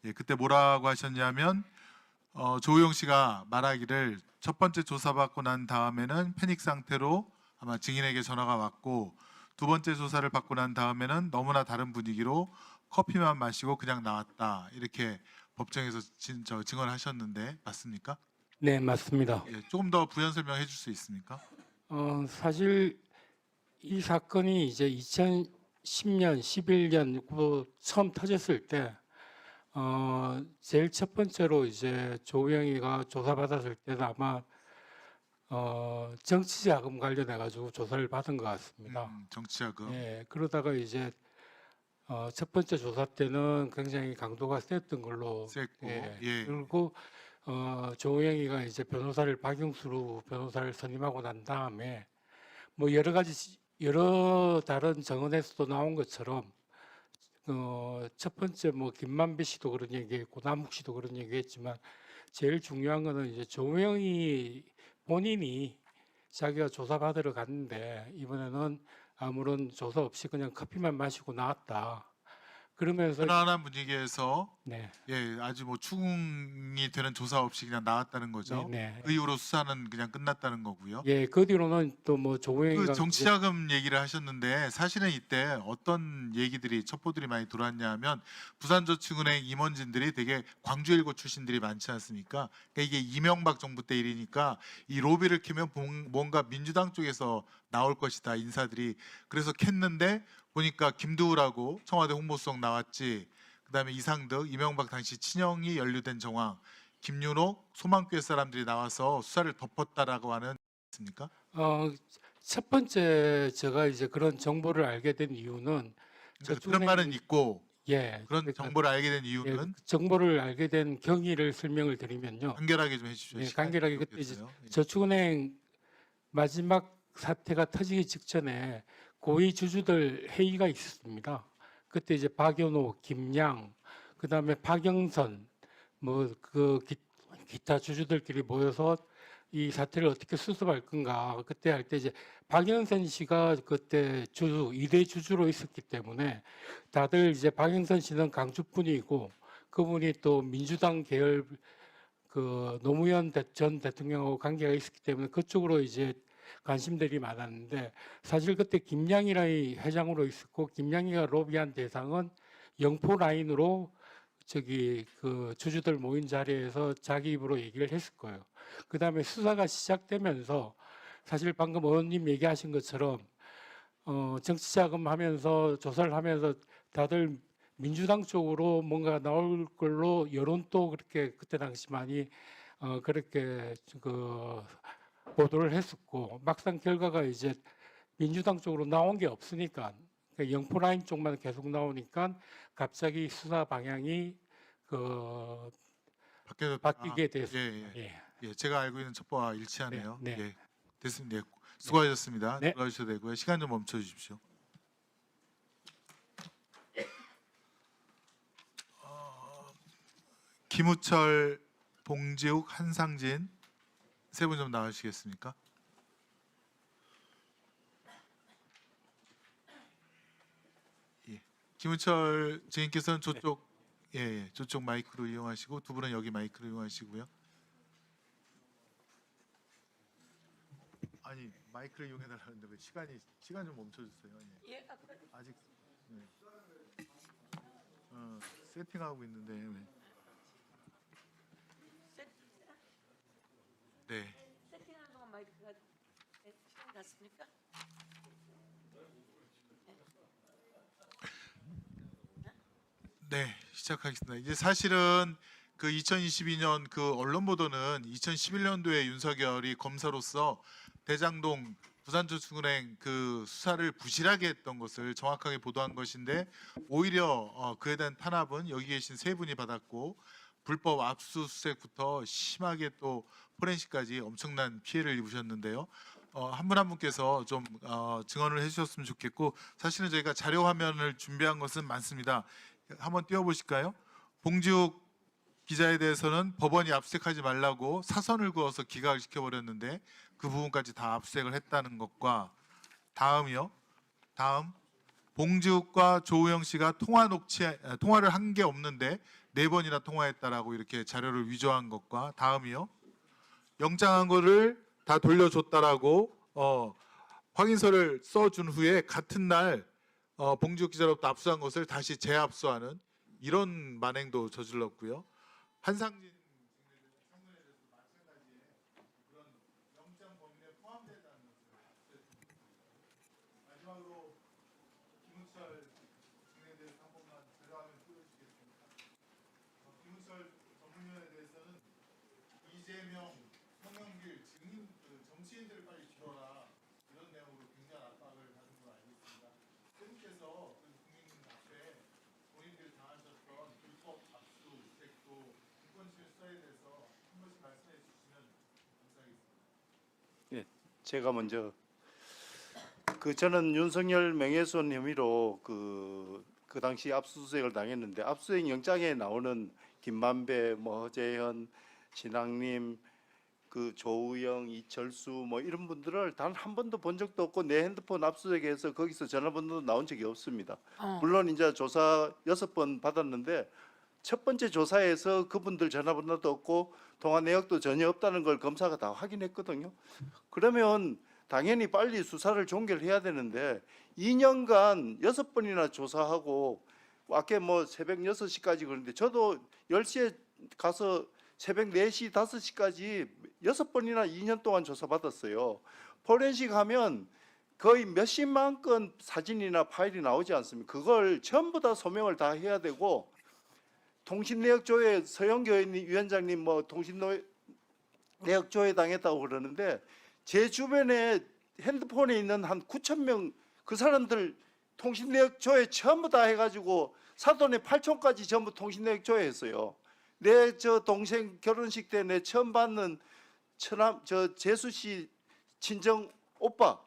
B: 예, 그때 뭐라고 하셨냐면 조우영 씨가 말하기를 첫 번째 조사받고 난 다음에는 패닉 상태로 아마 증인에게 전화가 왔고 두 번째 조사를 받고 난 다음에는 너무나 다른 분위기로 커피만 마시고 그냥 나왔다 이렇게 법정에서 증언을 하셨는데 맞습니까?
I: 네, 맞습니다.
B: 예, 조금 더 부연 설명해 줄 수 있습니까?
I: 사실 이 사건이 이제 2010년, 11년 처음 터졌을 때, 제일 첫 번째로 이제 조우영이가 조사받았을 때는 아마 정치자금 관련해 가지고 조사를 받은 것 같습니다.
B: 정치자금.
I: 예, 그러다가 이제 첫 번째 조사 때는 굉장히 강도가 셌던 걸로.
B: 셌고,
I: 예,
B: 예.
I: 그리고 조우영이가 이제 변호사를 박용수로 변호사를 선임하고 난 다음에 뭐 여러 다른 정언에서도 나온 것처럼 첫 번째 뭐 김만배 씨도 그런 얘기했고 남욱 씨도 그런 얘기했지만 제일 중요한 거는 이제 조우영이 본인이 자기가 조사받으러 갔는데 이번에는 아무런 조사 없이 그냥 커피만 마시고 나왔다. 그러면서
B: 편안한 분위기에서
I: 네,
B: 예, 아주 뭐 추궁이 되는 조사 없이 그냥 나왔다는 거죠.
I: 네.
B: 그 이후로 수사는 그냥 끝났다는 거고요.
I: 예, 그 뒤로는 또 뭐 조행이가
B: 그 정치자금 얘기를 하셨는데 사실은 이때 어떤 얘기들이 첩보들이 많이 들어왔냐면 부산저축은행 임원진들이 되게 광주일고 출신들이 많지 않습니까? 그러니까 이게 이명박 정부 때 일이니까 이 로비를 캐면 뭔가 민주당 쪽에서 나올 것이다 인사들이. 그래서 캤는데 보니까 김두우라고 청와대 홍보수석 나왔지. 그다음에 이상득 이명박 당시 친형이 연루된 정황, 김윤옥 소망교회 사람들이 나와서 수사를 덮었다라고 하는 있습니까?
I: 첫 번째 제가 이제 그런 정보를 알게 된 이유는
B: 그러니까 그런 말은 있고
I: 예,
B: 그런
I: 그러니까
B: 정보를 알게 된
I: 예,
B: 이유는
I: 정보를 알게 된 경위를 설명을 드리면요.
B: 간결하게 좀 해주십시오.
I: 예,
B: 시간이
I: 간결하게 그때 이제
B: 부족해서요. 예.
I: 저축은행 마지막 사태가 터지기 직전에 고위 주주들 회의가 있었습니다. 그때 이제 박연호, 김양, 그다음에 박영선 뭐 그 기타 주주들끼리 모여서 이 사태를 어떻게 수습할 건가 그때 할 때 이제 박영선 씨가 그때 주주 2대 주주로 있었기 때문에 다들 이제 박영선 씨는 강주 분이고 그분이 또 민주당 계열 그 노무현 전 대통령하고 관계가 있었기 때문에 그쪽으로 이제 관심들이 많았는데 사실 그때 김양이라이 회장으로 있었고 김양이가 로비한 대상은 영포 라인으로 저기 그 주주들 모인 자리에서 자기 입으로 얘기를 했을 거예요. 그 다음에 수사가 시작되면서 사실 방금 의원님 얘기하신 것처럼 정치자금 하면서 조사를 하면서 다들 민주당 쪽으로 뭔가 나올 걸로 여론도 그렇게 그때 당시 많이 그렇게 그 보도를 했었고 막상 결과가 이제 민주당 쪽으로 나온 게 없으니까 그러니까 영포 라인 쪽만 계속 나오니까 갑자기 수사 방향이 그 바뀌게 됐습니다.
B: 예,
I: 예.
B: 예, 제가 알고 있는 첩보와 일치하네요.
I: 네, 네.
B: 예, 됐습니다. 예, 수고하셨습니다.
I: 네.
B: 들어가셔도 되고요. 시간 좀 멈춰 주십시오. 김우철, 봉지욱, 한상진 세 분 좀 나와주시겠습니까? 예. 김우철 증인께서는 저쪽 저쪽 마이크로 이용하시고 두 분은 여기 마이크로 이용하시고요. 아니 마이크를 이용해 달라는데 왜 시간 좀 멈춰 주세요. 예. 아직 세팅하고 있는데 왜? 네.
A: 세팅하는 동안 마이크가 시간 갔습니까?
B: 네, 시작하겠습니다. 이제 사실은 그 2022년 그 언론 보도는 2011년도에 윤석열이 검사로서 대장동 부산저축은행 그 수사를 부실하게 했던 것을 정확하게 보도한 것인데 오히려 그에 대한 탄압은 여기 계신 세 분이 받았고 불법 압수수색부터 심하게 또 포렌식까지 엄청난 피해를 입으셨는데요. 한 분 한 분께서 좀 증언을 해주셨으면 좋겠고 사실은 저희가 자료 화면을 준비한 것은 많습니다. 한번 띄워보실까요? 봉지욱 기자에 대해서는 법원이 압수수색하지 말라고 사선을 그어서 기각을 시켜버렸는데 그 부분까지 다 압수수색을 했다는 것과 다음이요. 다음 봉지욱과 조우영 씨가 통화를 한 게 없는데 4번이나 통화했다라고 이렇게 자료를 위조한 것과 다음이요. 영장한 거를 다 돌려줬다라고 확인서를 써준 후에 같은 날 봉지욱 기자로부터 압수한 것을 다시 재압수하는 이런 만행도 저질렀고요. 한상진 청문회에 대해서 마찬가지의 그런 영장 범위에 포함되다는 것을 마지막으로 김우철 증인에 대해서 한 번만 자료화면 띄워주시겠습니까? 김우철 전문위원에 대해서는 이재명, 송영길 증인 정치인들을 빨리 줄여라 이런 내용으로 굉장한 압박을 받은 걸 알고 있습니다. 세분께서 국민 앞에 본인들이 당하셨던 불법 압수수색도 인권실 수사에 대해서 한 번씩 말씀해 주시면 감사하겠습니다.
J: 제가 먼저 저는 윤석열 명예훼손 혐의로 그 당시 압수수색을 당했는데 압수수색 영장에 나오는 김만배, 허재현, 신앙님, 그 조우영, 이철수 뭐 이런 분들을 단 한 번도 본 적도 없고 내 핸드폰 압수수색해서 거기서 전화번호도 나온 적이 없습니다. 물론 이제 조사 6번 받았는데 첫 번째 조사에서 그분들 전화번호도 없고 통화 내역도 전혀 없다는 걸 검사가 다 확인했거든요. 그러면 당연히 빨리 수사를 종결해야 되는데 2년간 6번이나 조사하고 아까 뭐 새벽 6시까지 그러는데 저도 10시에 가서 새벽 4시, 5시까지 6번이나 2년 동안 조사받았어요. 포렌식 하면 거의 몇십만 건 사진이나 파일이 나오지 않습니까? 그걸 전부 다 소명을 다 해야 되고 통신내역조회 서영교 위원장님 뭐 통신내역조회 당했다고 그러는데 제 주변에 핸드폰에 있는 한 9천 명 그 사람들 통신내역조회 전부 다 해가지고 사돈의 8촌까지 전부 통신내역조회했어요. 내 저 동생 결혼식 때 내 처음 받는 처남 저 재수 씨 친정 오빠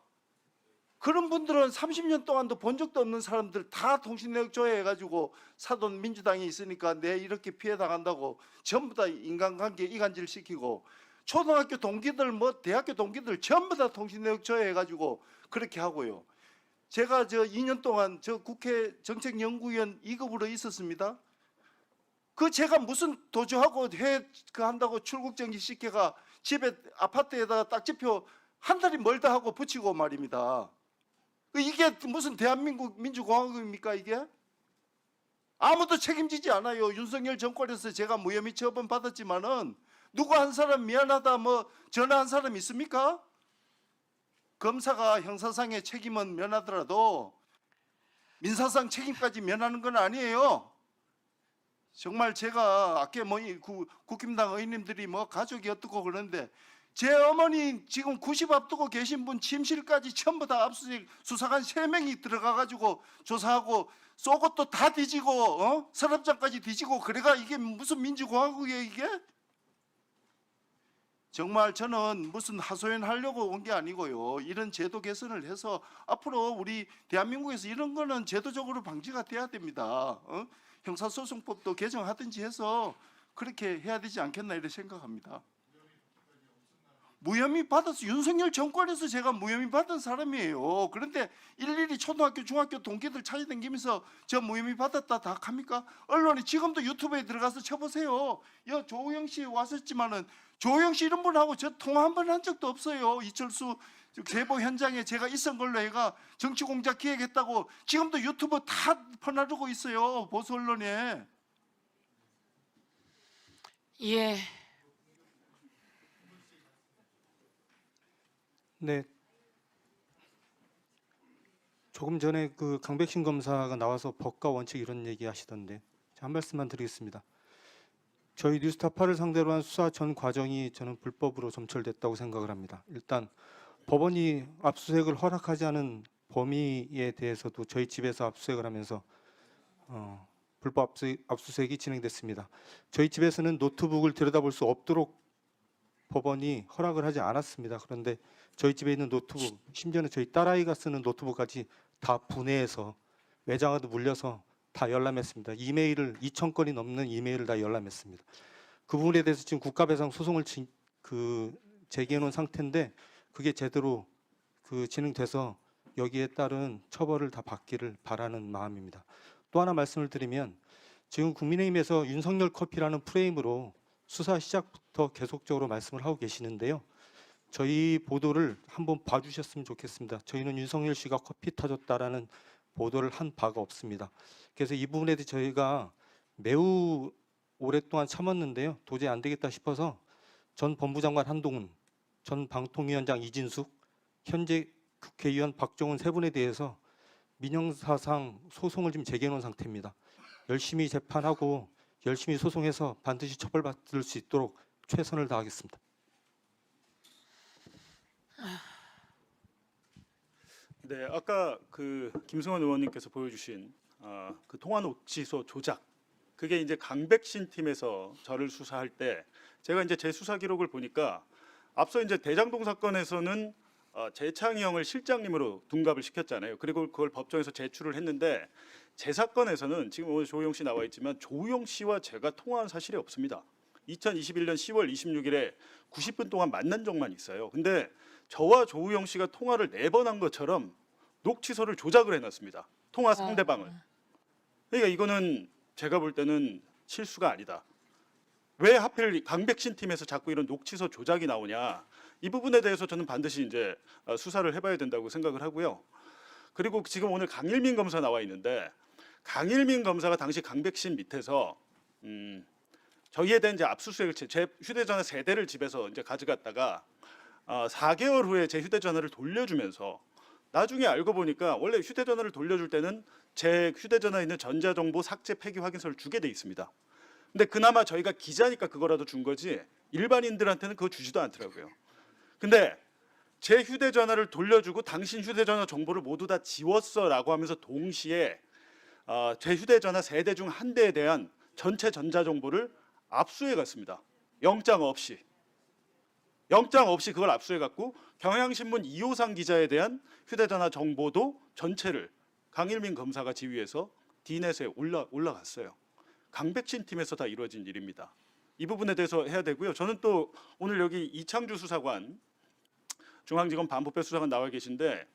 J: 그런 분들은 30년 동안도 본 적도 없는 사람들 다 통신내역 조회해가지고 사돈 민주당이 있으니까 내 이렇게 피해 당한다고 전부 다 인간관계 이간질 시키고 초등학교 동기들 뭐 대학교 동기들 전부 다 통신내역 조회해가지고 그렇게 하고요. 제가 저 2년 동안 저 국회 정책연구위원 2급으로 있었습니다. 그 제가 무슨 도주하고 그 한다고 출국 정지 시켜가 집에 아파트에다가 딱지표 한 달이 멀다 하고 붙이고 말입니다. 이게 무슨 대한민국 민주공화국입니까 이게? 아무도 책임지지 않아요. 윤석열 정권에서 제가 무혐의 처분 받았지만은 누구 한 사람 미안하다 뭐 전화 한 사람 있습니까? 검사가 형사상의 책임은 면하더라도 민사상 책임까지 면하는 건 아니에요. 정말 제가 아까 뭐 국힘당 의원님들이 뭐 가족이 어떻고 그러는데 제 어머니 지금 90 앞두고 계신 분 침실까지 전부 다 압수수색 수사관 3명이 들어가가지고 조사하고 속옷도 다 뒤지고 서랍장까지 뒤지고 그래가 이게 무슨 민주공화국이에요 이게? 정말 저는 무슨 하소연 하려고 온 게 아니고요. 이런 제도 개선을 해서 앞으로 우리 대한민국에서 이런 거는 제도적으로 방지가 돼야 됩니다. 형사소송법도 개정하든지 해서 그렇게 해야 되지 않겠나 이렇게 생각합니다. 무혐의 받아서 윤석열 정권에서 제가 무혐의 받은 사람이에요. 그런데 일일이 초등학교 중학교 동기들 찾아다니면서 저 무혐의 받았다 다 합니까? 언론이 지금도 유튜브에 들어가서 쳐보세요. 조우영 씨 왔었지만은 조우영 씨 이런 분하고 저 통화 한 번 한 적도 없어요. 이철수 제보 현장에 제가 있은 걸로 해가 정치공작 기획했다고 지금도 유튜브 다 퍼나르고 있어요. 보수 언론에.
A: 예.
C: 네. 조금 전에 그 강백신 검사가 나와서 법과 원칙 이런 얘기 하시던데 한 말씀만 드리겠습니다. 저희 뉴스타파를 상대로 한 수사 전 과정이 저는 불법으로 점철됐다고 생각을 합니다. 일단 법원이 압수수색을 허락하지 않은 범위에 대해서도 저희 집에서 압수수색을 하면서 불법 압수수색이 진행됐습니다. 저희 집에서는 노트북을 들여다볼 수 없도록 법원이 허락을 하지 않았습니다. 그런데 저희 집에 있는 노트북, 심지어는 저희 딸아이가 쓰는 노트북까지 다 분해해서 외장하드 물려서 다 열람했습니다. 이메일을 2,000건이 넘는 이메일을 다 열람했습니다. 그 부분에 대해서 지금 국가배상 소송을 제기해 놓은 상태인데 그게 제대로 진행돼서 여기에 따른 처벌을 다 받기를 바라는 마음입니다. 또 하나 말씀을 드리면 지금 국민의힘에서 윤석열 커피라는 프레임으로 수사 시작부터 계속적으로 말씀을 하고 계시는데요. 저희 보도를 한번 봐주셨으면 좋겠습니다. 저희는 윤석열 씨가 커피 타줬다라는 보도를 한 바가 없습니다. 그래서 이 부분에 대해 저희가 매우 오랫동안 참았는데요. 도저히 안 되겠다 싶어서 전 법무장관 한동훈, 전 방통위원장 이진숙, 현재 국회의원 박종훈 세 분에 대해서 민형사상 소송을 지금 제기해 놓은 상태입니다. 열심히 재판하고 열심히 소송해서 반드시 처벌받을 수 있도록 최선을 다하겠습니다.
D: 네, 아까 그 김승원 의원님께서 보여주신 그 통화 녹취소 조작, 그게 이제 강백신 팀에서 저를 수사할 때 제가 이제 제 수사 기록을 보니까 앞서 이제 대장동 사건에서는 재창희 형을 실장님으로 둔갑을 시켰잖아요. 그리고 그걸 법정에서 제출을 했는데 제 사건에서는 지금 오늘 조우영 씨 나와 있지만 조우영 씨와 제가 통화한 사실이 없습니다. 2021년 10월 26일에 90분 동안 만난 적만 있어요. 근데 저와 조우영 씨가 통화를 4번 한 것처럼 녹취소를 조작을 해놨습니다. 통화 상대방을. 그러니까 이거는 제가 볼 때는 실수가 아니다. 왜 하필 강백신 팀에서 자꾸 이런 녹취소 조작이 나오냐. 이 부분에 대해서 저는 반드시 이제 수사를 해봐야 된다고 생각을 하고요. 그리고 지금 오늘 강일민 검사 나와 있는데 강일민 검사가 당시 강백신 밑에서 저희에 대한 이제 압수수색을 제 휴대전화 3대를 집에서 이제 가져갔다가 4개월 후에 제 휴대전화를 돌려주면서 나중에 알고 보니까 원래 휴대전화를 돌려줄 때는 제 휴대전화에 있는 전자정보 삭제 폐기 확인서를 주게 돼 있습니다. 근데 그나마 저희가 기자니까 그거라도 준 거지 일반인들한테는 그거 주지도 않더라고요. 근데 제 휴대전화를 돌려주고 당신 휴대전화 정보를 모두 다 지웠어라고 하면서 동시에 제 휴대전화 3대 중 1대에 대한 전체 전자정보를 압수해 갔습니다. 영장 없이 그걸 압수해 갖고 경향신문 이호상 기자에 대한 휴대전화 정보도 전체를 강일민 검사가 지휘해서 D넷에 올라갔어요. 강백신 팀에서 다 이루어진 일입니다. 이 부분에 대해서 해야 되고요. 저는 또 오늘 여기 이창주 수사관, 중앙지검 반부패 수사관 나와 계신데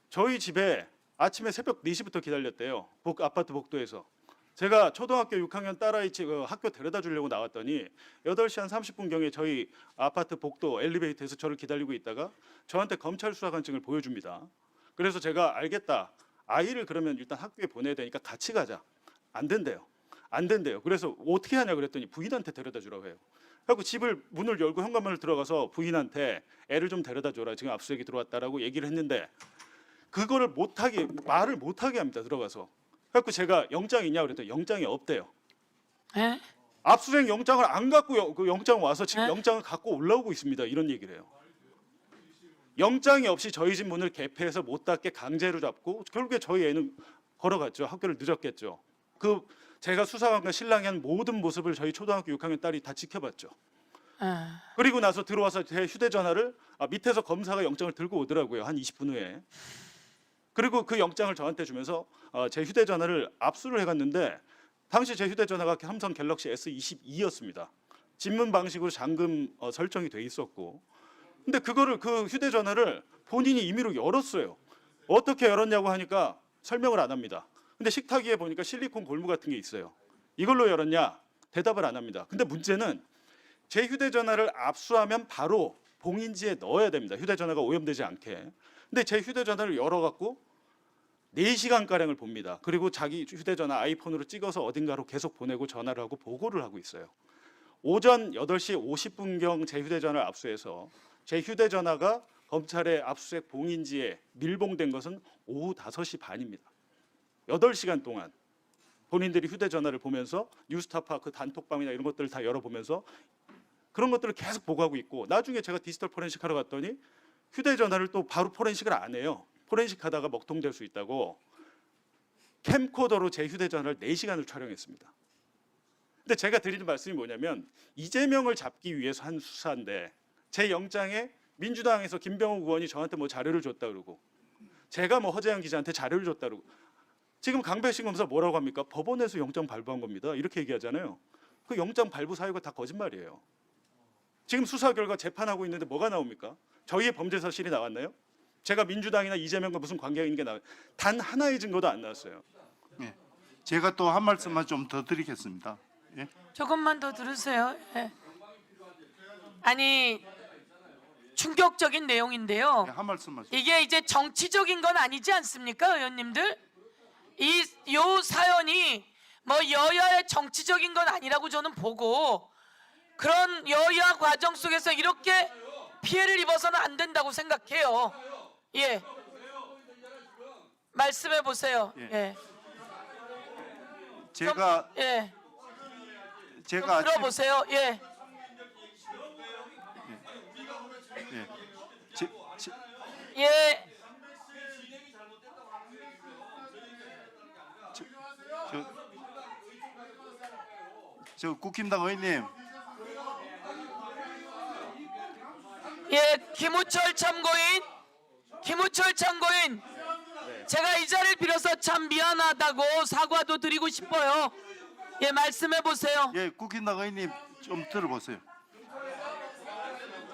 D: 저희 집에 아침에 새벽 4시부터 기다렸대요. 아파트 복도에서. 제가 초등학교 6학년 딸아이 학교 데려다 주려고 나왔더니 8시 한 30분경에 저희 아파트 복도 엘리베이터에서 저를 기다리고 있다가 저한테 검찰 수사관증을 보여줍니다. 그래서 제가 알겠다. 아이를 그러면 일단 학교에 보내야 되니까 같이 가자. 안 된대요. 그래서 어떻게 하냐 그랬더니 부인한테 데려다 주라고 해요. 그래서 집을 문을 열고 현관문을 들어가서 부인한테 애를 좀 데려다 줘라. 지금 압수수색이 들어왔다라고 얘기를 했는데 그거를 말을 못하게 합니다. 들어가서. 그래서 제가 영장이 있냐 그랬더니 영장이 없대요.
A: 에?
D: 압수수색 영장을 안 갖고 그 영장 와서 지금 영장을 갖고 올라오고 있습니다. 이런 얘기를 해요. 영장이 없이 저희 집 문을 개폐해서 못 닫게 강제로 잡고 결국에 저희 애는 걸어갔죠. 학교를 늦었겠죠. 제가 수사관과 신랑이 한 모든 모습을 저희 초등학교 6학년 딸이 다 지켜봤죠. 그리고 나서 들어와서 제 휴대전화를 밑에서 검사가 영장을 들고 오더라고요. 한 20분 후에. 그리고 그 영장을 저한테 주면서 제 휴대전화를 압수를 해갔는데 당시 제 휴대전화가 삼성 갤럭시 S22였습니다. 집문 방식으로 잠금 설정이 돼 있었고 근데 그 휴대전화를 본인이 임의로 열었어요. 어떻게 열었냐고 하니까 설명을 안 합니다. 근데 식탁 위에 보니까 실리콘 골무 같은 게 있어요. 이걸로 열었냐? 대답을 안 합니다. 근데 문제는 제 휴대전화를 압수하면 바로 봉인지에 넣어야 됩니다. 휴대전화가 오염되지 않게. 근데 제 휴대전화를 열어갖고 4시간가량을 봅니다. 그리고 자기 휴대전화 아이폰으로 찍어서 어딘가로 계속 보내고 전화를 하고 보고를 하고 있어요. 오전 8시 50분경 제 휴대전화를 압수해서 제 휴대전화가 검찰의 압수수색 봉인지에 밀봉된 것은 오후 5시 반입니다. 8시간 동안 본인들이 휴대전화를 보면서 뉴스타파 그 단톡방이나 이런 것들을 다 열어보면서 그런 것들을 계속 보고하고 있고 나중에 제가 디지털 포렌식 하러 갔더니 휴대전화를 또 바로 포렌식을 안 해요. 포렌식 하다가 먹통될 수 있다고 캠코더로 제 휴대전화를 4시간을 촬영했습니다. 근데 제가 드리는 말씀이 뭐냐면 이재명을 잡기 위해서 한 수사인데 제 영장에 민주당에서 김병욱 의원이 저한테 뭐 자료를 줬다 그러고 제가 뭐 허재영 기자한테 자료를 줬다 그러고 지금 강백신 검사 뭐라고 합니까? 법원에서 영장 발부한 겁니다. 이렇게 얘기하잖아요. 그 영장 발부 사유가 다 거짓말이에요. 지금 수사 결과 재판하고 있는데 뭐가 나옵니까? 저희의 범죄 사실이 나왔나요? 제가 민주당이나 이재명과 무슨 관계가 있는 게 나와요? 단 하나의 증거도 안 나왔어요.
J: 예. 제가 또 한 말씀만 좀 더 드리겠습니다. 예.
A: 조금만 더 들으세요. 예. 아니 충격적인 내용인데요.
J: 한 말씀만 좀.
A: 이게 이제 정치적인 건 아니지 않습니까, 의원님들? 요 사연이 뭐 여야의 정치적인 건 아니라고 저는 보고 그런 여야 과정 속에서 이렇게 피해를 입어서는 안 된다고 생각해요. 예. 말씀해 보세요. 예.
J: 제가
A: 좀 들어보세요. 예. 예.
J: 저 국힘당 의원님.
A: 예, 김우철 참고인. 제가 이 자리를 빌어서 참 미안하다고 사과도 드리고 싶어요. 예, 말씀해 보세요.
J: 예, 국힘당 의원님 좀 들어보세요.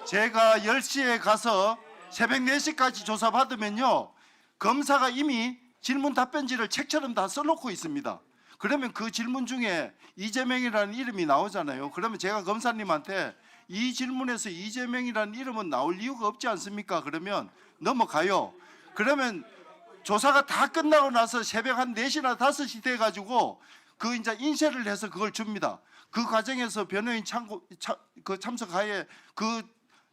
J: 제가 10시에 가서 새벽 4시까지 조사받으면요. 검사가 이미 질문 답변지를 책처럼 다 써놓고 있습니다. 그러면 그 질문 중에 이재명이라는 이름이 나오잖아요. 그러면 제가 검사님한테 이 질문에서 이재명이라는 이름은 나올 이유가 없지 않습니까? 그러면 넘어가요. 그러면 조사가 다 끝나고 나서 새벽 한 4시나 5시 돼가지고 그 이제 인쇄를 해서 그걸 줍니다. 그 과정에서 변호인 참석하에 그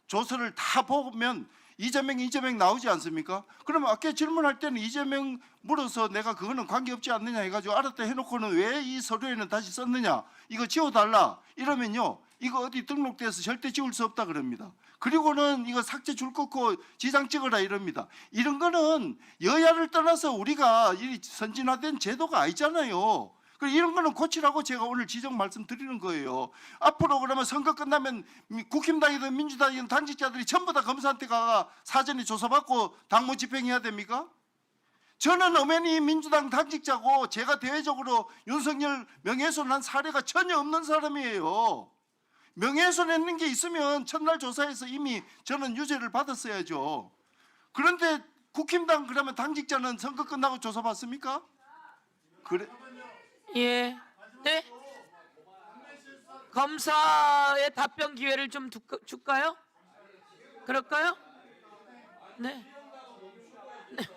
J: 조서를 다 보면 이재명 나오지 않습니까? 그러면 아까 질문할 때는 이재명 물어서 내가 그거는 관계없지 않느냐 해가지고 알았다 해놓고는 왜 이 서류에는 다시 썼느냐, 이거 지워달라 이러면요, 이거 어디 등록돼서 절대 지울 수 없다 그럽니다. 그리고는 이거 삭제 줄 긋고 지장 찍어라 이럽니다. 이런 거는 여야를 떠나서 우리가 이 선진화된 제도가 아니잖아요. 이런 거는 고치라고 제가 오늘 지적 말씀드리는 거예요. 앞으로 그러면 선거 끝나면 국힘당이든 민주당이든 당직자들이 전부 다 검사한테 가 사전에 조사받고 당무 집행해야 됩니까? 저는 엄연히 민주당 당직자고 제가 대외적으로 윤석열 명예훼손한 사례가 전혀 없는 사람이에요. 명예훼손했는 게 있으면 첫날 조사에서 이미 저는 유죄를 받았어야죠. 그런데 국힘당 그러면 당직자는 선거 끝나고 조사받습니까? 그래.
A: 예. 네. 검사의 답변 기회를 좀 줄까요? 그럴까요? 네. 네.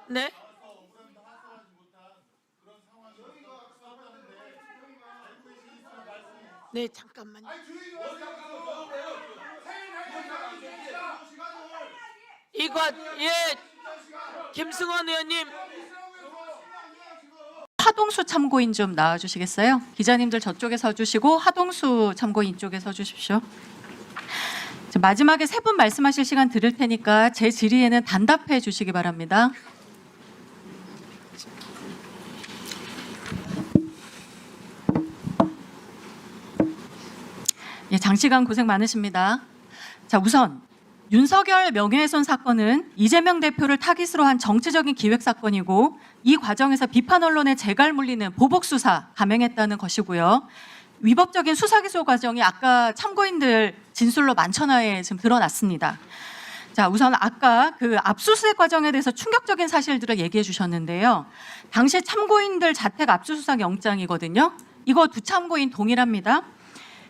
A: 네. 네, 잠깐만요. 이거 예, 김승원 의원님.
K: 하동수 참고인 좀 나와주시겠어요? 기자님들 저쪽에 서주시고 하동수 참고인 쪽에 서주십시오. 마지막에 세 분 말씀하실 시간 드릴 테니까 제 질의에는 단답해 주시기 바랍니다. 예, 장시간 고생 많으십니다. 자, 우선 윤석열 명예훼손 사건은 이재명 대표를 타깃으로 한 정치적인 기획 사건이고 이 과정에서 비판 언론에 재갈 물리는 보복 수사 감행했다는 것이고요. 위법적인 수사 기소 과정이 아까 참고인들 진술로 만천하에 지금 드러났습니다. 자, 우선 아까 그 압수수색 과정에 대해서 충격적인 사실들을 얘기해 주셨는데요. 당시 참고인들 자택 압수수색 영장이거든요. 이거 두 참고인 동일합니다.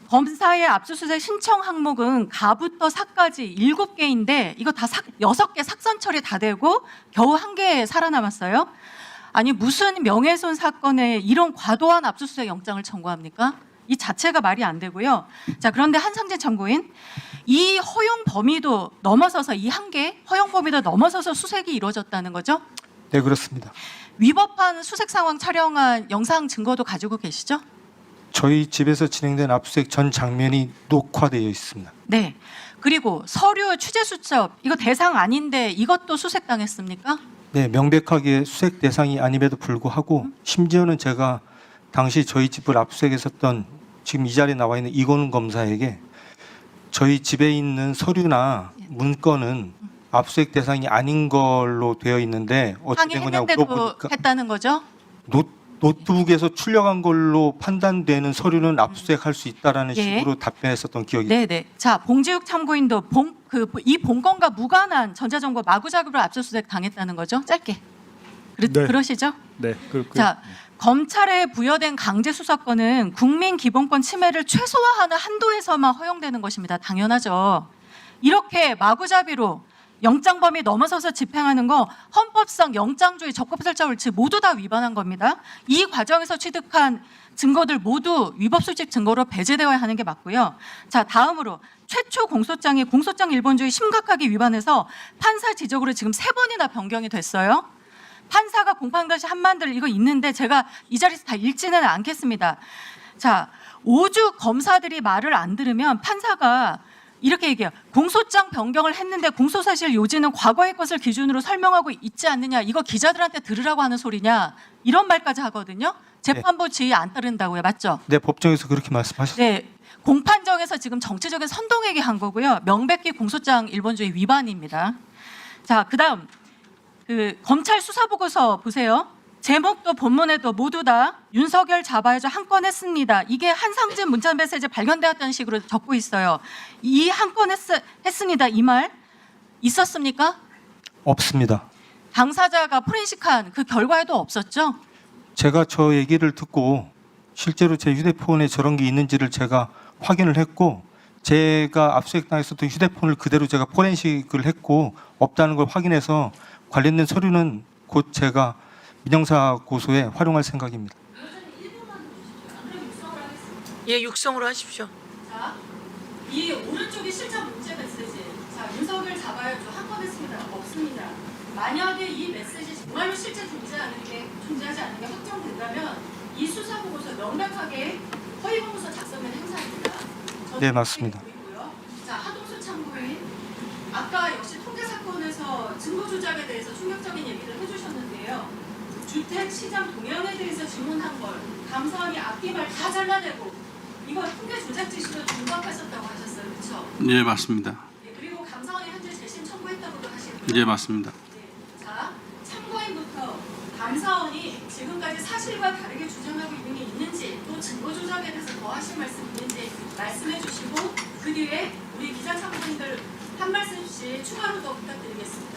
K: 검사의 압수수색 신청 항목은 가부터 사까지 7개인데 이거 다 6개 삭선 처리 다 되고 겨우 1개 살아남았어요. 아니 무슨 명예훼손 사건에 이런 과도한 압수수색 영장을 청구합니까? 이 자체가 말이 안 되고요. 자, 그런데 한상재 참고인, 이 허용 범위도 넘어서서 이 1개 허용 범위도 넘어서서 수색이 이루어졌다는 거죠?
C: 네, 그렇습니다.
K: 위법한 수색 상황 촬영한 영상 증거도 가지고 계시죠?
C: 저희 집에서 진행된 압수수색 전 장면이 녹화되어 있습니다.
K: 네. 그리고 서류 취재 수첩 이거 대상 아닌데 이것도 수색당했습니까?
C: 네, 명백하게 수색 대상이 아님에도 불구하고 심지어는 제가 당시 저희 집을 압수수색했었던 지금 이 자리에 나와 있는 이건훈 검사에게 저희 집에 있는 서류나 문건은 압수수색 대상이 아닌 걸로 되어 있는데 어떻게 된 거냐고
K: 항의했는데도
C: 물어보니까
K: 했다는 거죠?
C: 노트북에서 출력한 걸로 판단되는 서류는 압수수색할 수 있다라는
K: 예.
C: 식으로 답변했었던 기억이
K: 네네. 자, 봉지욱 참고인도 이 본건과 무관한 전자정보 마구잡이로 압수수색 당했다는 거죠? 짧게.
D: 네.
K: 그러시죠?
D: 네.
K: 자, 검찰에 부여된 강제 수사권은 국민 기본권 침해를 최소화하는 한도에서만 허용되는 것입니다. 당연하죠. 이렇게 마구잡이로 영장 범위 넘어서서 집행하는 거 헌법상 영장주의 적법설자 원칙 모두 다 위반한 겁니다. 이 과정에서 취득한 증거들 모두 위법 수집 증거로 배제되어야 하는 게 맞고요. 자, 다음으로 최초 공소장이 공소장 일본주의 심각하게 위반해서 판사 지적으로 지금 3번이나 변경이 됐어요. 판사가 공판과시 한만들 이거 있는데 제가 이 자리에서 다 읽지는 않겠습니다. 자, 오주 검사들이 말을 안 들으면 판사가 이렇게 얘기해요. 공소장 변경을 했는데 공소사실 요지는 과거의 것을 기준으로 설명하고 있지 않느냐. 이거 기자들한테 들으라고 하는 소리냐. 이런 말까지 하거든요. 재판부 지휘 안 따른다고요. 맞죠?
C: 네, 법정에서 그렇게 말씀하셨습니다.
K: 네. 공판정에서 지금 정치적인 선동얘기 한 거고요. 명백히 공소장 일본주의 위반입니다. 자, 그다음 그 검찰 수사 보고서 보세요. 제목도 본문에도 모두 다 윤석열 잡아야죠 한 건 했습니다. 이게 한상진 문자 메시지 발견되었다는 식으로 적고 있어요. 이 한 건 했습니다. 이 말 있었습니까?
C: 없습니다.
K: 당사자가 포렌식한 그 결과에도 없었죠?
C: 제가 저 얘기를 듣고 실제로 제 휴대폰에 저런 게 있는지를 제가 확인을 했고 제가 압수수색당했었던 휴대폰을 그대로 제가 포렌식을 했고 없다는 걸 확인해서 관련된 서류는 곧 제가 민형사 고소에 활용할 생각입니다.
A: 예, 육성으로 하십시오.
K: 자, 이 오른쪽이 실제 문제 메시지. 자, 윤석열 잡아야죠 한 건 했습니다. 없습니다. 만약에 이 메시지 정말로 실제 존재하지 않는 게 확정된다면 이 수사 보고서 명백하게 허위 공문서 작성된 행사입니다.
C: 네, 맞습니다.
K: 보이고요. 자, 하동수 참고인 아까 역시 통계 사건에서 증거 조작에 대해서 충격적인 얘기를 해주셨는데요. 주택 시장 동향에 대해서 질문한 걸 감사원이 앞뒤말 다 잘라내고 이거 통계 조작 지시로 중박했었다고 하셨어요, 그렇죠?
L: 네, 맞습니다.
K: 네, 그리고 감사원이 현재 재심 청구했다고도 하시고요.
L: 네, 맞습니다.
K: 네. 자, 참고인부터 감사원이 지금까지 사실과 다르게 주장하고 있는 게 있는지 또 증거 조작에 대해서 더 하실 말씀 있는지 말씀해 주시고 그 뒤에 우리 기자 참고인들 한 말씀씩 추가로 더 부탁드리겠습니다.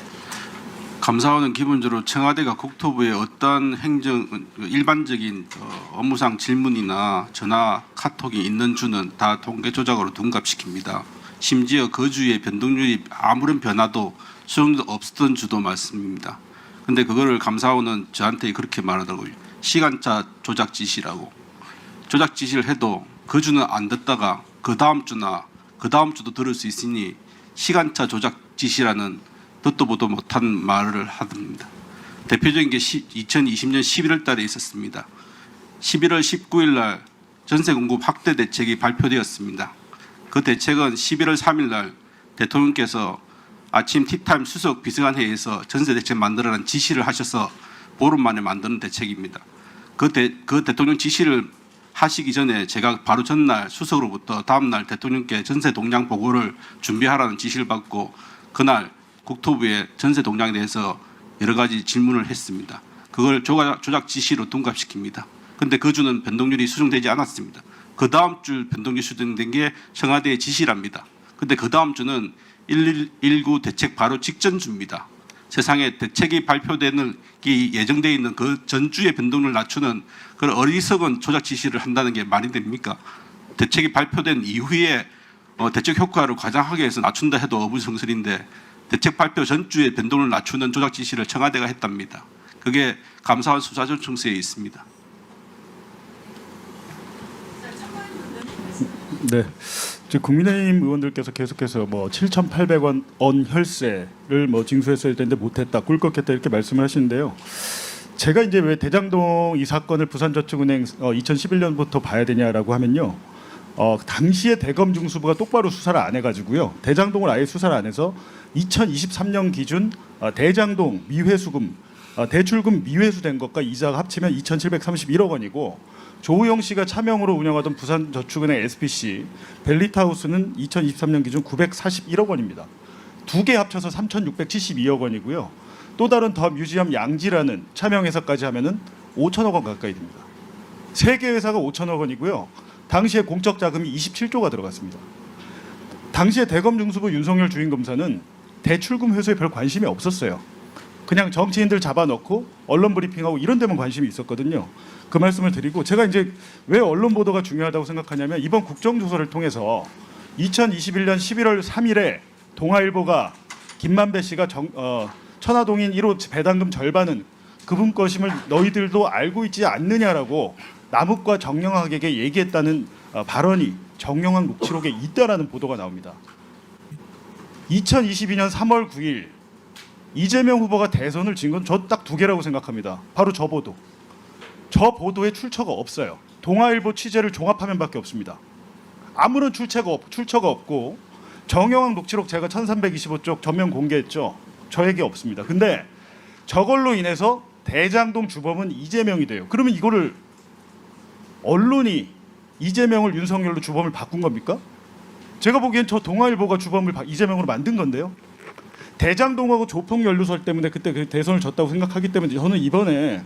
L: 감사원은 기본적으로 청와대가 국토부에 어떤 일반적인 업무상 질문이나 전화 카톡이 있는 주는 다 통계 조작으로 둔갑시킵니다. 심지어 그 주의 변동률이 아무런 변화도 수정도 없었던 주도 말씀입니다. 근데 그거를 감사원은 저한테 그렇게 말하더라고요. 시간차 조작 지시라고. 조작 지시를 해도 그 주는 안 듣다가 그 다음 주나 그 다음 주도 들을 수 있으니 시간차 조작 지시라는 듣도 보도 못한 말을 하답니다. 대표적인 게 2020년 11월 달에 있었습니다. 11월 19일 날 전세 공급 확대 대책이 발표되었습니다. 그 대책은 11월 3일 날 대통령께서 아침 티타임 수석 비서관회의에서 전세 대책 만들어라는 지시를 하셔서 보름 만에 만드는 대책입니다. 그 대통령 지시를 하시기 전에 제가 바로 전날 수석으로부터 다음날 대통령께 전세 동향 보고를 준비하라는 지시를 받고 그날 국토부에 전세 동향에 대해서 여러 가지 질문을 했습니다. 그걸 조작 지시로 둔갑시킵니다. 그런데 그 주는 변동률이 수정되지 않았습니다. 그 다음 주 변동률이 수정된 게 청와대의 지시랍니다. 그런데 그 다음 주는 119 대책 바로 직전 주입니다. 세상에 대책이 발표되는 게 예정되어 있는 그 전주의 변동률을 낮추는 그런 어리석은 조작 지시를 한다는 게 말이 됩니까? 대책이 발표된 이후에 대책 효과를 과장하게 해서 낮춘다 해도 어불성설인데 대책 발표 전주에 변동을 낮추는 조작 지시를 청와대가 했답니다. 그게 감사원 수사조청서에 있습니다.
D: 네. 지금 국민의힘 의원들께서 계속해서 7,800원 혈세를 징수했어야 되는데 못했다, 꿀꺽했다 이렇게 말씀을 하시는데요. 제가 이제 왜 대장동 이 사건을 부산저축은행 2011년부터 봐야 되냐라고 하면요. 당시에 대검중수부가 똑바로 수사를 안 해가지고요. 대장동을 아예 수사를 안 해서 2023년 기준 대장동 미회수금, 대출금 미회수된 것과 이자가 합치면 2,731억 원이고 조우영 씨가 차명으로 운영하던 부산저축은행 SPC 벨리타우스는 2023년 기준 941억 원입니다. 두 개 합쳐서 3,672억 원이고요. 또 다른 더 뮤지엄 양지라는 차명회사까지 하면은 5천억 원 가까이 됩니다. 세 개 회사가 5천억 원이고요. 당시에 공적 자금이 27조가 들어갔습니다. 당시에 대검중수부 윤석열 주임검사는 대출금 회수에 별 관심이 없었어요. 그냥 정치인들 잡아넣고 언론 브리핑하고 이런 데만 관심이 있었거든요. 그 말씀을 드리고 제가 이제 왜 언론 보도가 중요하다고 생각하냐면 이번 국정조사를 통해서 2021년 11월 3일에 동아일보가 김만배 씨가 천화동인 1호 배당금 절반은 그분 것임을 너희들도 알고 있지 않느냐라고 남욱과 정영학에게 얘기했다는 발언이 정영학 녹취록에 있다라는 보도가 나옵니다. 2022년 3월 9일 이재명 후보가 대선을 진 건 저 딱 두 개라고 생각합니다. 바로 저 보도. 저 보도에 출처가 없어요. 동아일보 취재를 종합화면밖에 없습니다. 아무런 출처가 없고 정영학 녹취록 제가 1325쪽 전면 공개했죠. 저에게 없습니다. 근데 저걸로 인해서 대장동 주범은 이재명이 돼요. 그러면 이거를 언론이 이재명을 윤석열로 주범을 바꾼 겁니까? 제가 보기엔 저 동아일보가 주범을 이재명으로 만든 건데요. 대장동하고 조폭연루설 때문에 그때 그 대선을 졌다고 생각하기 때문에 저는 이번에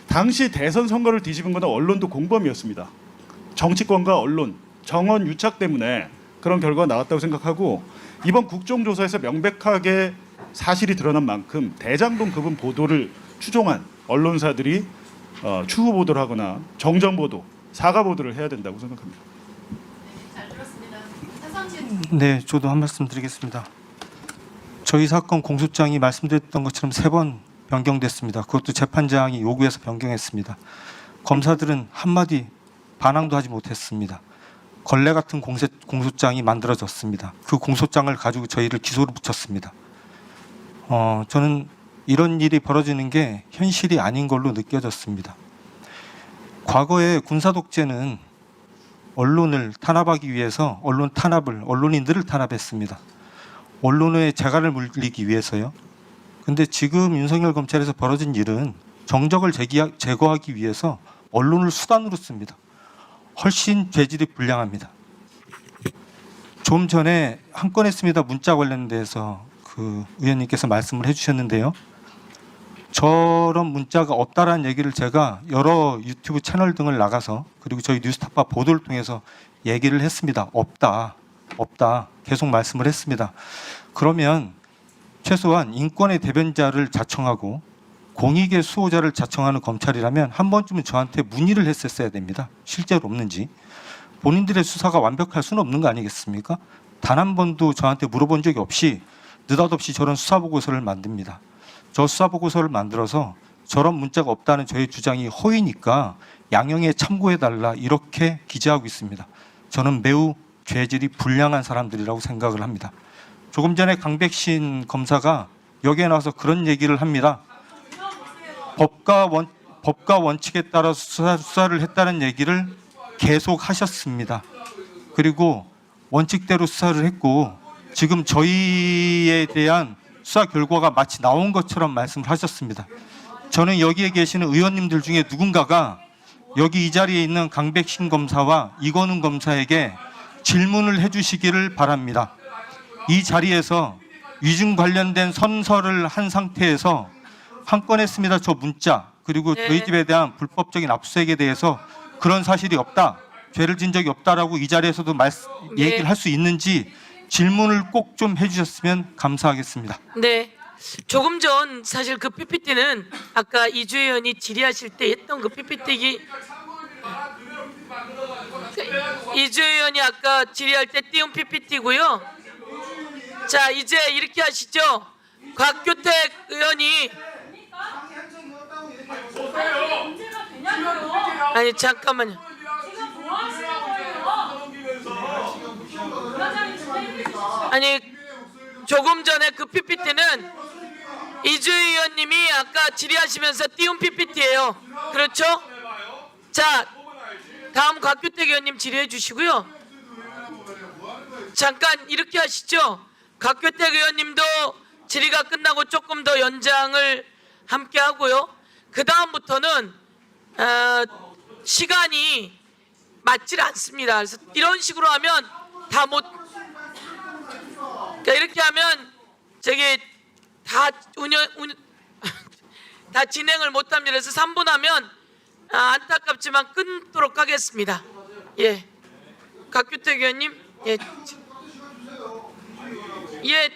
D: 당시 대선 선거를 뒤집은 것은 언론도 공범이었습니다. 정치권과 언론, 정원 유착 때문에 그런 결과가 나왔다고 생각하고 이번 국정조사에서 명백하게 사실이 드러난 만큼 대장동 그분 보도를 추종한 언론사들이 추후 보도를 하거나 정정 보도, 사과 보도를 해야 된다고 생각합니다.
K: 잘 들었습니다. 차상진
C: 네, 저도 한 말씀 드리겠습니다. 저희 사건 공소장이 말씀드렸던 것처럼 3번 변경됐습니다. 그것도 재판장이 요구해서 변경했습니다. 검사들은 한마디 반항도 하지 못했습니다. 걸레 같은 공소장이 만들어졌습니다. 그 공소장을 가지고 저희를 기소로 붙였습니다. 저는 이런 일이 벌어지는 게 현실이 아닌 걸로 느껴졌습니다. 과거에 군사독재는 언론을 탄압하기 위해서 언론인들을 탄압했습니다. 언론의 재갈을 물리기 위해서요. 근데 지금 윤석열 검찰에서 벌어진 일은 정적을 제거하기 위해서 언론을 수단으로 씁니다. 훨씬 죄질이 불량합니다. 좀 전에 한 건 했습니다. 문자 관련돼서 그 의원님께서 말씀을 해주셨는데요. 저런 문자가 없다라는 얘기를 제가 여러 유튜브 채널 등을 나가서 그리고 저희 뉴스타파 보도를 통해서 얘기를 했습니다. 없다 계속 말씀을 했습니다. 그러면 최소한 인권의 대변자를 자청하고 공익의 수호자를 자청하는 검찰이라면 한 번쯤은 저한테 문의를 했었어야 됩니다. 실제로 없는지. 본인들의 수사가 완벽할 수는 없는 거 아니겠습니까? 단 한 번도 저한테 물어본 적이 없이 느닷없이 저런 수사보고서를 만듭니다. 저 수사보고서를 만들어서 저런 문자가 없다는 저의 주장이 허위니까 양형에 참고해달라 이렇게 기재하고 있습니다. 저는 매우 죄질이 불량한 사람들이라고 생각을 합니다. 조금 전에 강백신 검사가 여기에 나와서 그런 얘기를 합니다. 법과 원칙에 따라 수사를 했다는 얘기를 계속 하셨습니다. 그리고 원칙대로 수사를 했고 지금 저희에 대한 수사 결과가 마치 나온 것처럼 말씀을 하셨습니다. 저는 여기에 계시는 의원님들 중에 누군가가 여기 이 자리에 있는 강백신 검사와 이건웅 검사에게 질문을 해주시기를 바랍니다. 이 자리에서 위증 관련된 선서를 한 상태에서 한 건 했습니다. 저 문자 그리고
A: 네.
C: 저희 집에 대한 불법적인 압수수색에 대해서 그런 사실이 없다. 죄를 진 적이 없다라고 이 자리에서도 얘기를 할 수 있는지 질문을 꼭 좀 해주셨으면 감사하겠습니다.
A: 네. 조금 전 사실 그 PPT는 아까 이주 의원이 질의하실 때 했던 그 PPT 이주 의원이 아까 질의할 때 띄운 PPT고요. 자, 이제 이렇게 하시죠. 곽규택 의원이 아니 잠깐만요. 아니 조금 전에 그 PPT는 이주 의원님이 아까 질의하시면서 띄운 PPT예요. 그렇죠? 자, 다음 곽규택 의원님 질의해 주시고요. 잠깐 이렇게 하시죠. 곽규택 의원님도 질의가 끝나고 조금 더 연장을 함께 하고요. 그 다음부터는 시간이 맞질 않습니다. 그래서 이런 식으로 하면 다 못. 그러니까 이렇게 하면 저기 다 다 진행을 못합니다. 그래서 3분 하면 안타깝지만 끊도록 하겠습니다. 예, 곽규택 의원님, 예,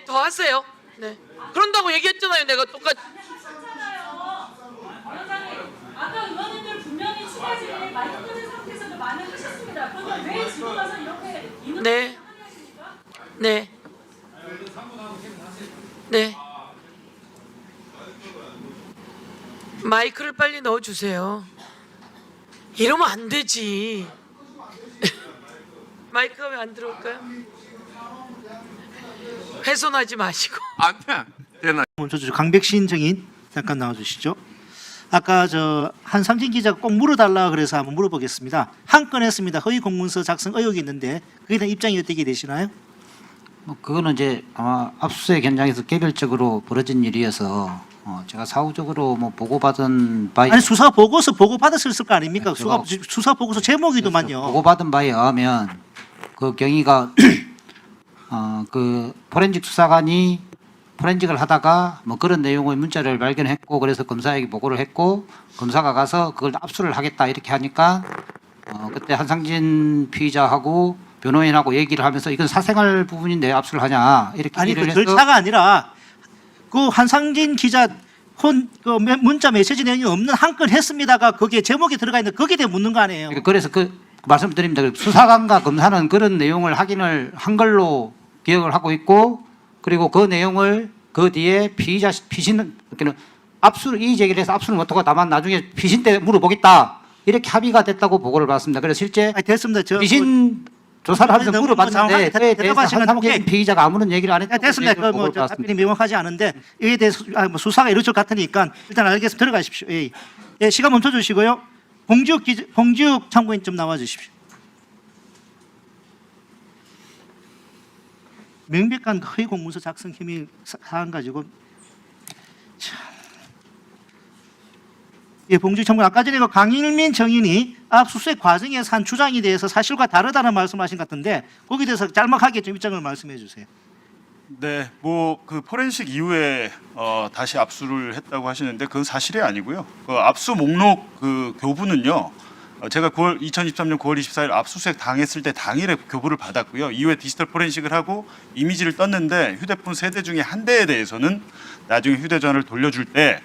A: 더 하세요. 네, 그런다고 얘기했잖아요. 내가 똑같이.
K: 아까 의원님들 분명히 추가 질의 마이크 끄는 상태에서도 많은 하셨습니다. 그런데 왜 지금 와서 이렇게
A: 네, 네, 네. 마이크를 빨리 넣어주세요. 이러면 안 되지. 마이크가 왜 안 들어올까요? 훼손하지 마시고.
E: 먼저 강백신 증인 잠깐 나와주시죠. 아까 저 한상진 기자가 꼭 물어달라 그래서 한번 물어보겠습니다. 한 건 했습니다. 허위 공문서 작성 의혹이 있는데 그에 대한 입장이 어떻게 되시나요?
F: 뭐 그거는 이제 아마 압수수색 현장에서 개별적으로 벌어진 일이어서 제가 사후적으로 뭐 보고받은 바에
E: 아니 수사 보고서 보고 받았을 거 아닙니까?
F: 네, 그거-
E: 수사 보고서 제목이더만요.
F: 보고받은 바에 의하면 그 경위가 그 포렌식 수사관이 포렌직을 하다가 뭐 그런 내용의 문자를 발견했고 그래서 검사에게 보고를 했고 검사가 가서 그걸 압수를 하겠다 이렇게 하니까 그때 한상진 피의자하고 변호인하고 얘기를 하면서 이건 사생활 부분인데 압수를 하냐 이렇게
E: 아니
F: 얘기를
E: 그
F: 해서
E: 절차가 아니라 그 한상진 기자 그 문자 메시지 내용이 없는 한 건 했습니다가 거기에 제목이 들어가 있는데 거기에 대해 묻는 거 아니에요?
F: 그래서 그 말씀드립니다. 수사관과 검사는 그런 내용을 확인을 한 걸로 기억을 하고 있고 그리고 그 내용을 그 뒤에 피의자 피신은 압수를 이의 제기를 해서 압수는 못하고 다만 나중에 피신 때 물어보겠다 이렇게 합의가 됐다고 보고를 받습니다. 그래서 실제
E: 아니, 됐습니다.
F: 피신 조사를 하면서
E: 너무
F: 물어봤는데 그에 대해서
E: 대답하시면
F: 한상진 피의자가 아무런 얘기를 안 했다고
E: 됐습니다.
F: 얘기를 보고를
E: 그뭐
F: 받습니다.
E: 답변이 명확하지 않은데 이에 대해서 뭐 수사가 이루어질 것 같으니까 일단 알겠습니다. 들어가십시오. 예. 예, 시간 멈춰 주시고요. 봉지욱 참고인 좀 나와 주십시오. 명백한 허위 공문서 작성 혐의 사안 가지고 참. 예, 봉지욱 참고인 아까 전에 그 강일민 정인이 압수수색 과정에서 한 주장에 대해서 사실과 다르다는 말씀하신 것 같은데 거기에 대해서 짤막하게 좀 입장을 말씀해 주세요.
D: 네, 뭐 그 포렌식 이후에 다시 압수를 했다고 하시는데 그건 사실이 아니고요. 그 압수 목록 그 교부는요. 제가 2023년 9월 24일 압수수색 당했을 때 당일에 교부를 받았고요. 이후에 디지털 포렌식을 하고 이미지를 떴는데 휴대폰 3대 중에 한 대에 대해서는 나중에 휴대전화를 돌려줄 때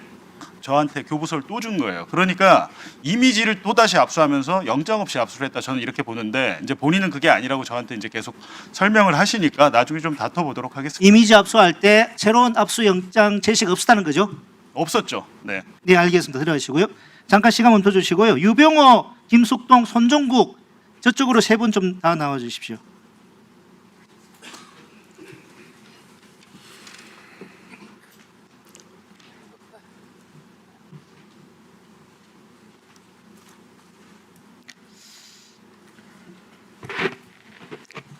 D: 저한테 교부서를 또 준 거예요. 그러니까 이미지를 또 다시 압수하면서 영장 없이 압수를 했다. 저는 이렇게 보는데 이제 본인은 그게 아니라고 저한테 이제 계속 설명을 하시니까 나중에 좀 다퉈보도록 하겠습니다.
E: 이미지 압수할 때 새로운 압수 영장 제시가 없었다는 거죠?
D: 없었죠. 네.
E: 네, 알겠습니다. 들어가시고요. 잠깐 시간 멈춰 주시고요. 유병호, 김숙동, 손종국 저쪽으로 세 분 좀 다 나와 주십시오.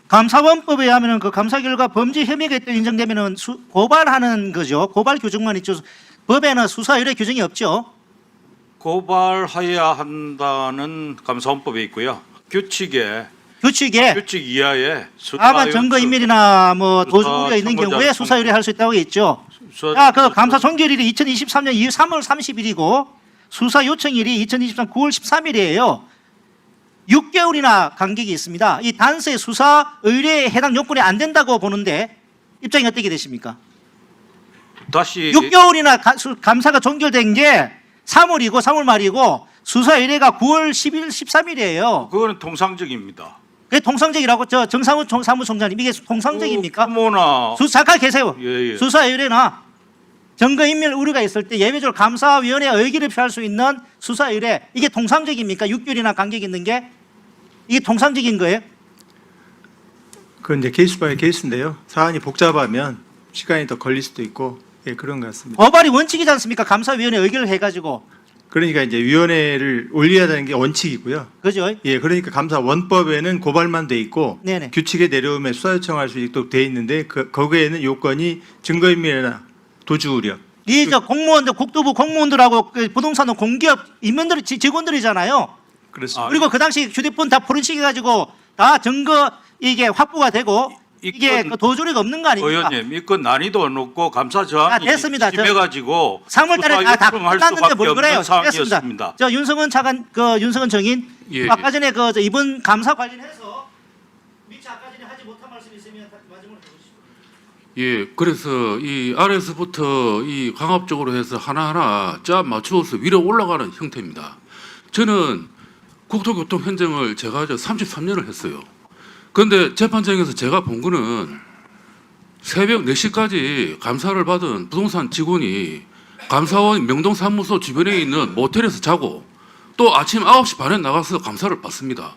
E: 감사원법에 하면은 그 감사 결과 범죄 혐의가 있다 인정되면은 고발하는 거죠. 고발 규정만 있죠. 법에는 수사 의뢰 규정이 없죠.
M: 고발해야 한다는 감사원법에 있고요. 규칙에
E: 규칙에
M: 규칙 이하에
E: 다만 증거 인멸이나 뭐 도주 우려 있는
M: 참고자
E: 경우에 수사 의뢰할 수 있다고 있죠.
M: 수사-
E: 자, 그 감사 종결일이 2023년 3월 30일이고 수사 요청일이 2023년 9월 13일이에요. 6개월이나 간격이 있습니다. 이 단서의 수사 의뢰에 해당 요건이 안 된다고 보는데 입장이 어떻게 되십니까?
M: 다시
E: 6개월이나 감사가 종결된 게 3월이고 3월 말이고 수사 의뢰가 9월 10일 13일이에요.
M: 그거는 통상적입니다.
E: 그게 통상적이라고 저 정상훈 사무총장님 이게 통상적입니까?
M: 뭐나
E: 잠깐 계세요.
M: 예.
E: 수사 의뢰나 증거인멸 우려가 있을 때 예외적으로 감사위원회 의결을 표할 수 있는 수사 의뢰 이게 통상적입니까? 6개월이나 간격이 있는 게 이게 통상적인 거예요?
N: 그건 이제 케이스 바이 케이스인데요. 사안이 복잡하면 시간이 더 걸릴 수도 있고 예, 그런 것 같습니다.
E: 고발이 원칙이지 않습니까? 감사위원회 의결을 해가지고
N: 그러니까 이제 위원회를 올려야 되는 게 원칙이고요.
E: 그죠?
N: 예, 그러니까 감사 원법에는 고발만 돼 있고
E: 네네.
N: 규칙에 내려오면 수사 요청할 수 있도록 돼 있는데 거기에는 요건이 증거인멸이나 도주 우려.
E: 이 저 공무원들 국토부 공무원들하고 그 부동산은 공기업 임원들 직원들이잖아요.
N: 그렇습니다.
E: 그리고 그 당시 휴대폰 다 포렌식 해가지고 다 증거 이게 확보가 되고 이게 그 도주리가 없는 거 아닙니까?
M: 의원님, 이건 난이도 높고 감사 저항이
E: 됐습니다.
M: 심해가지고
E: 3월달에 다
M: 할
E: 끝났는데
M: 수밖에
E: 뭘
M: 없는
E: 그래요?
M: 상황이었습니다.
E: 됐습니다. 저 윤성은 차관 그 윤성은 정인
I: 예,
E: 아까 전에 그 저 이번 감사 관련해서 미처 아까 전에 하지 못한 말씀 있으면 마지막으로 해주시죠.
I: 예, 그래서 이 아래에서부터 이 강압적으로 해서 하나하나 짜 맞추어서 위로 올라가는 형태입니다. 저는 국토교통행정을 제가 33년을 했어요. 그런데 재판장에서 제가 본 거는 새벽 4시까지 감사를 받은 부동산 직원이 감사원 명동사무소 주변에 있는 모텔에서 자고 또 아침 9시 반에 나가서 감사를 받습니다.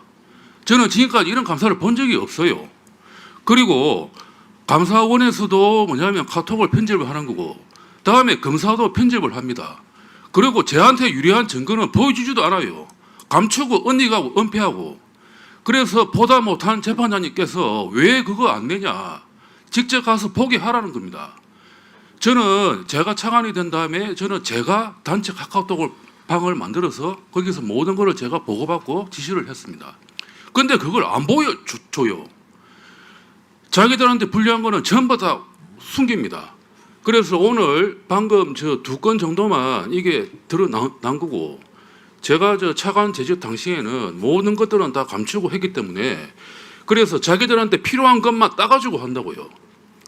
I: 저는 지금까지 이런 감사를 본 적이 없어요. 그리고 감사원에서도 뭐냐면 카톡을 편집을 하는 거고 다음에 검사도 편집을 합니다. 그리고 저한테 유리한 증거는 보여주지도 않아요. 감추고 언니가 은폐하고 그래서 보다 못한 재판장님께서 왜 그거 안 내냐 직접 가서 보게 하라는 겁니다. 저는 제가 차관이 된 다음에 저는 제가 단체 카카오톡을 방을 만들어서 거기서 모든 것을 제가 보고받고 지시를 했습니다. 그런데 그걸 안 보여줘요. 자기들한테 불리한 거는 전부 다 숨깁니다.
O: 그래서 오늘 방금 저 2건 정도만 이게 드러난 거고, 제가 저 차관 제적 당시에는 모든 것들은 다 감추고 했기 때문에, 그래서 자기들한테 필요한 것만 따가지고 한다고요.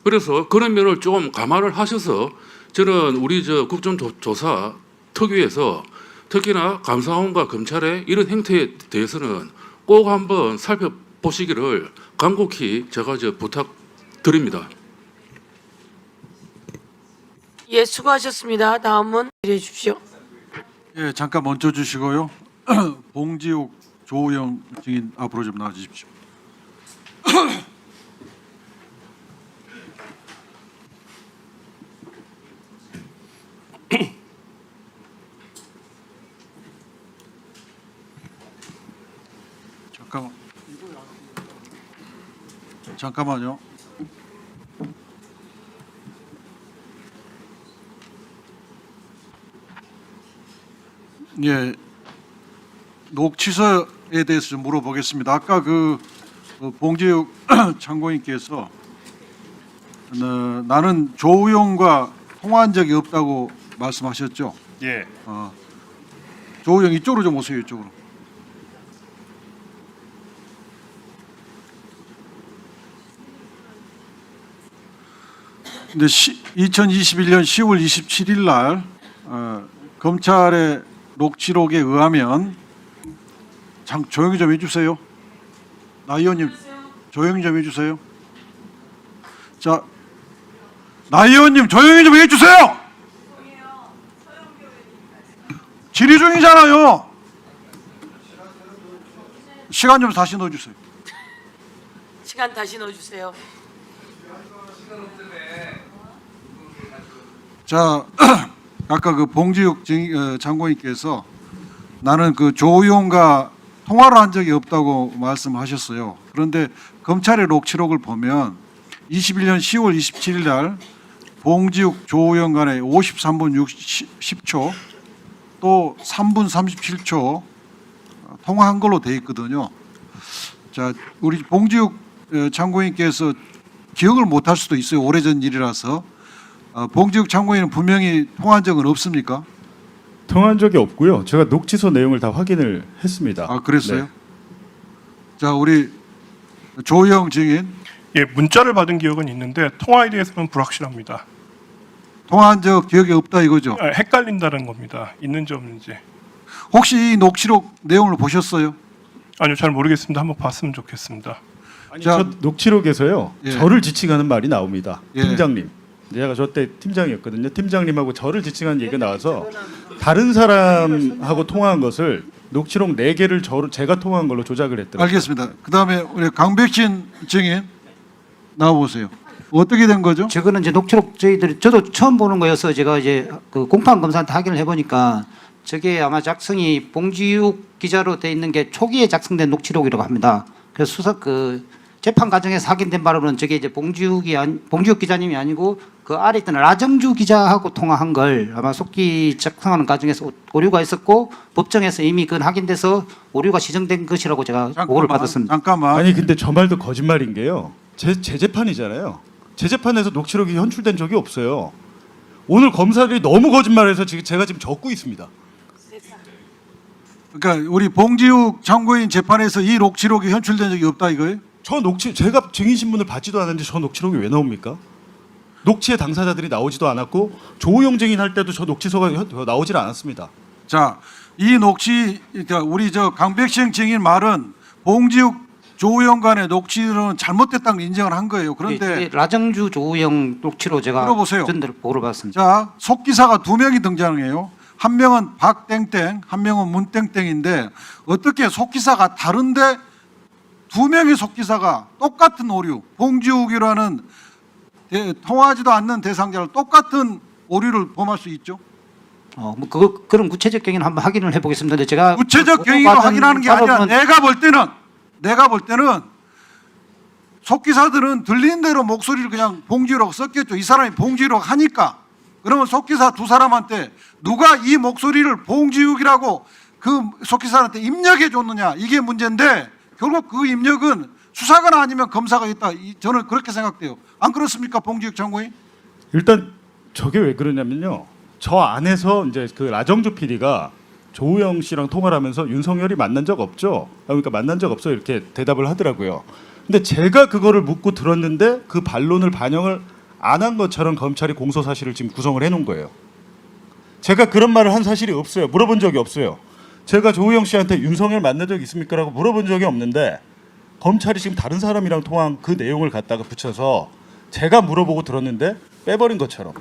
O: 그래서 그런 면을 좀 감안을 하셔서 저는 우리 저 국정조사 특위에서 특히나 감사원과 검찰의 이런 행태에 대해서는 꼭 한번 살펴보시기를 간곡히 제가 저 부탁드립니다.
A: 예, 수고하셨습니다. 다음은 질의해 주십시오.
P: 예, 잠깐 멈춰 주시고요. 봉지욱, 조우영 증인 앞으로 좀 나와 주십시오. 잠깐만요. 예, 녹취서에 대해서 좀 물어보겠습니다. 아까 그 봉지욱 참고인께서 나는 조우영과 통화한 적이 없다고 말씀하셨죠?
D: 예.
P: 조우영 이쪽으로 좀 오세요. 이쪽으로. 근데 2021년 10월 27일 날 검찰의 녹취록에 의하면 조용히 좀 해주세요. 나 의원님 조용히 좀 해주세요. 자, 나 의원님 조용히 좀 해주세요. 질의 중이잖아요. 시간 좀 다시 넣어주세요.
A: 시간 다시 넣어주세요.
P: 자, 아까 그 봉지욱 장관님께서 나는 그 조우용과 통화를 한 적이 없다고 말씀하셨어요. 그런데 검찰의 녹취록을 보면 21년 10월 27일 날 봉지욱, 조우영 간에 53분 10초 또 3분 37초 통화한 걸로 돼 있거든요. 자, 우리 봉지욱 장관님께서 기억을 못할 수도 있어요. 오래전 일이라서. 봉지욱 참고인은 분명히 통화한 적은 없습니까?
D: 통화한 적이 없고요. 제가 녹취서 내용을 다 확인을 했습니다.
P: 아, 그랬어요?
D: 네.
P: 자, 우리 조영 증인.
Q: 예, 문자를 받은 기억은 있는데 통화에 대해서는 불확실합니다.
P: 통화한 적 기억이 없다 이거죠?
Q: 헷갈린다는 겁니다. 있는지 없는지.
P: 혹시 이 녹취록 내용을 보셨어요?
Q: 아니요, 잘 모르겠습니다. 한번 봤으면 좋겠습니다.
D: 아니,
P: 자,
D: 저 녹취록에서요.
P: 예.
D: 저를 지칭하는 말이 나옵니다.
P: 예.
D: 팀장님. 제가 저 때 팀장이었거든요. 팀장님하고 저를 지칭하는 얘기가 나와서 다른 사람하고 통화한 것을 녹취록 4개를 제가 통화한 걸로 조작을 했더라고요.
P: 알겠습니다. 그다음에 우리 강백신 증인 나와 보세요. 어떻게 된 거죠?
F: 저거는 이제 녹취록 저도 처음 보는 거여서 제가 이제 그 공판 검사한테 확인을 해보니까 저게 아마 작성이 봉지욱 기자로 돼 있는 게 초기에 작성된 녹취록이라고 합니다. 그래서 재판 과정에서 확인된 바로는 저게 이제 봉지욱 기자님이 아니고 그 아래 있던 라정주 기자하고 통화한 걸 아마 속기 작성하는 과정에서 오류가 있었고 법정에서 이미 그건 확인돼서 오류가 시정된 것이라고 제가 보고를 받았습니다.
P: 잠깐만.
D: 아니 근데 저 말도 거짓말인 게요. 제 재판이잖아요. 제 재판에서 녹취록이 현출된 적이 없어요. 오늘 검사들이 너무 거짓말해서 제가 지금 적고 있습니다.
P: 그러니까 우리 봉지욱 참고인 재판에서 이 녹취록이 현출된 적이 없다 이거예요?
D: 제가 증인 신문을 받지도 않았는데 저 녹취록이 왜 나옵니까? 녹취의 당사자들이 나오지도 않았고 조우영 증인 할 때도 저 녹취서가 나오질 않았습니다.
P: 자, 이 녹취 그러니까 우리 저 강백신 증인 말은 봉지욱 조우영 간의 녹취는 잘못됐다는 인정을 한 거예요. 그런데
F: 라정주 조우영 녹취로 제가
P: 들어보세요.
F: 전대로 보고를 받았습니다.
P: 자, 속기사가 2명이 등장해요. 한 명은 박땡땡, 한 명은 문땡땡인데 어떻게 속기사가 다른데 2명의 속기사가 똑같은 오류, 봉지욱이라는 통하지도 않는 대상자를 똑같은 오류를 범할 수 있죠?
F: 그런 구체적 경위는 한번 확인을 해보겠습니다. 근데 제가
P: 구체적 경위로 확인하는 게 아니라 내가 볼 때는 속기사들은 들리는 대로 목소리를 그냥 봉지욱이라고 썼겠죠. 이 사람이 봉지욱이라고 하니까. 그러면 속기사 2사람한테 누가 이 목소리를 봉지욱이라고 그 속기사한테 입력해 줬느냐 이게 문제인데 결국 그 입력은 수사관 아니면 검사가 있다. 저는 그렇게 생각돼요. 안 그렇습니까, 봉지욱 장관님?
D: 일단 저게 왜 그러냐면요. 저 안에서 이제 그 라정조 PD가 조우영 씨랑 통화를 하면서 윤석열이 만난 적 없죠? 그러니까 만난 적 없어 이렇게 대답을 하더라고요. 근데 제가 그거를 묻고 들었는데 그 반론을 반영을 안 한 것처럼 검찰이 공소 사실을 지금 구성을 해놓은 거예요. 제가 그런 말을 한 사실이 없어요. 물어본 적이 없어요. 제가 조우영 씨한테 윤석열 만난 적 있습니까라고 물어본 적이 없는데 검찰이 지금 다른 사람이랑 통화한 그 내용을 갖다가 붙여서 제가 물어보고 들었는데 빼버린 것처럼.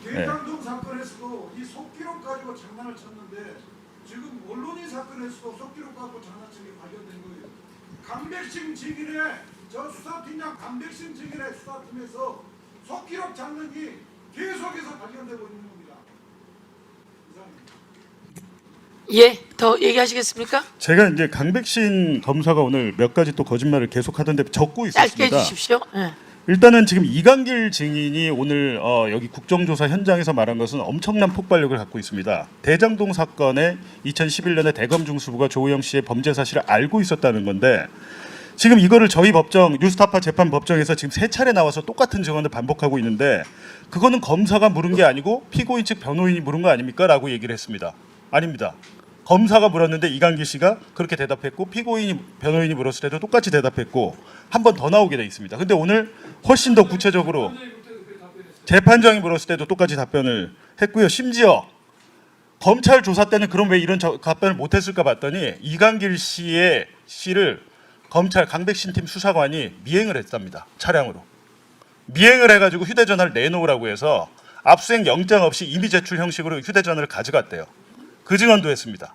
P: 대장동 사건에서도 이 속기록 가지고 장난을 쳤는데 지금 언론인 사건에서도 속기록 가지고 장난치기 관련된 거예요. 강백신 증인의 저 수사팀장 강백신 증인의 수사팀에서 속기록 장난이 계속해서 발견되고 있는 겁니다.
A: 예, 더 얘기하시겠습니까?
D: 제가 이제 강백신 검사가 오늘 몇 가지 또 거짓말을 계속하던데 적고
A: 짧게
D: 있었습니다.
A: 해주십시오. 예.
D: 일단은 지금 이강길 증인이 오늘 여기 국정조사 현장에서 말한 것은 엄청난 폭발력을 갖고 있습니다. 대장동 사건에 2011년에 대검 중수부가 조우영 씨의 범죄 사실을 알고 있었다는 건데 지금 이거를 저희 법정 뉴스타파 재판 법정에서 지금 3차례 나와서 똑같은 증언을 반복하고 있는데 그거는 검사가 물은 게 아니고 피고인 측 변호인이 물은 거 아닙니까? 라고 얘기를 했습니다. 아닙니다. 검사가 물었는데 이강길 씨가 그렇게 대답했고 피고인이 변호인이 물었을 때도 똑같이 대답했고 한 번 더 나오게 돼 있습니다. 근데 오늘 훨씬 더 구체적으로 재판장이 물었을 때도 똑같이 답변을 했고요. 심지어 검찰 조사 때는 그럼 왜 이런 답변을 못했을까 봤더니 이강길 씨를 검찰 강백신 팀 수사관이 미행을 했답니다. 차량으로. 미행을 해가지고 휴대전화를 내놓으라고 해서 압수수색 영장 없이 임의 제출 형식으로 휴대전화를 가져갔대요. 그 증언도 했습니다.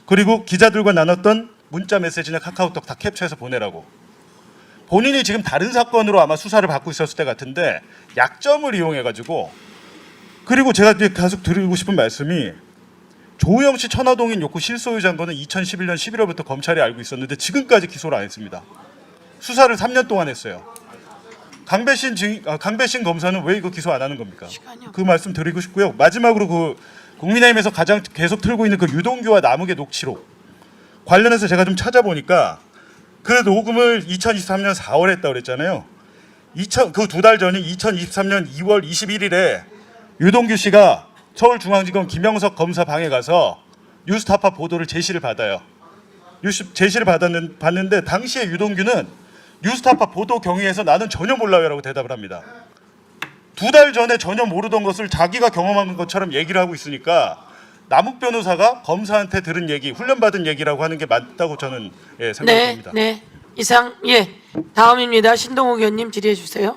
D: 그리고 기자들과 나눴던 문자 메시지나 카카오톡 다 캡처해서 보내라고. 본인이 지금 다른 사건으로 아마 수사를 받고 있었을 때 같은데 약점을 이용해가지고 그리고 제가 계속 드리고 싶은 말씀이 조우영 씨 천화동인 욕구 실소유자인 거는 2011년 11월부터 검찰이 알고 있었는데 지금까지 기소를 안 했습니다. 수사를 3년 동안 했어요. 강배신 검사는 왜 이거 기소 안 하는 겁니까? 그 말씀 드리고 싶고요. 마지막으로 그 국민의힘에서 가장 계속 틀고 있는 그 유동규와 남욱의 녹취록 관련해서 제가 좀 찾아보니까 그 녹음을 2023년 4월에 했다고 그랬잖아요. 그 2달 전인 2023년 2월 21일에 유동규 씨가 서울중앙지검 김영석 검사 방에 가서 뉴스타파 보도를 제시를 받아요. 제시를 받는데 당시에 유동규는 뉴스타파 보도 경위에서 나는 전혀 몰라요라고 대답을 합니다. 2달 전에 전혀 모르던 것을 자기가 경험한 것처럼 얘기를 하고 있으니까 남욱 변호사가 검사한테 들은 얘기, 훈련받은 얘기라고 하는 게 맞다고 저는 생각합니다.
A: 네, 네. 이상 다음입니다. 신동욱 의원님 질의해 주세요.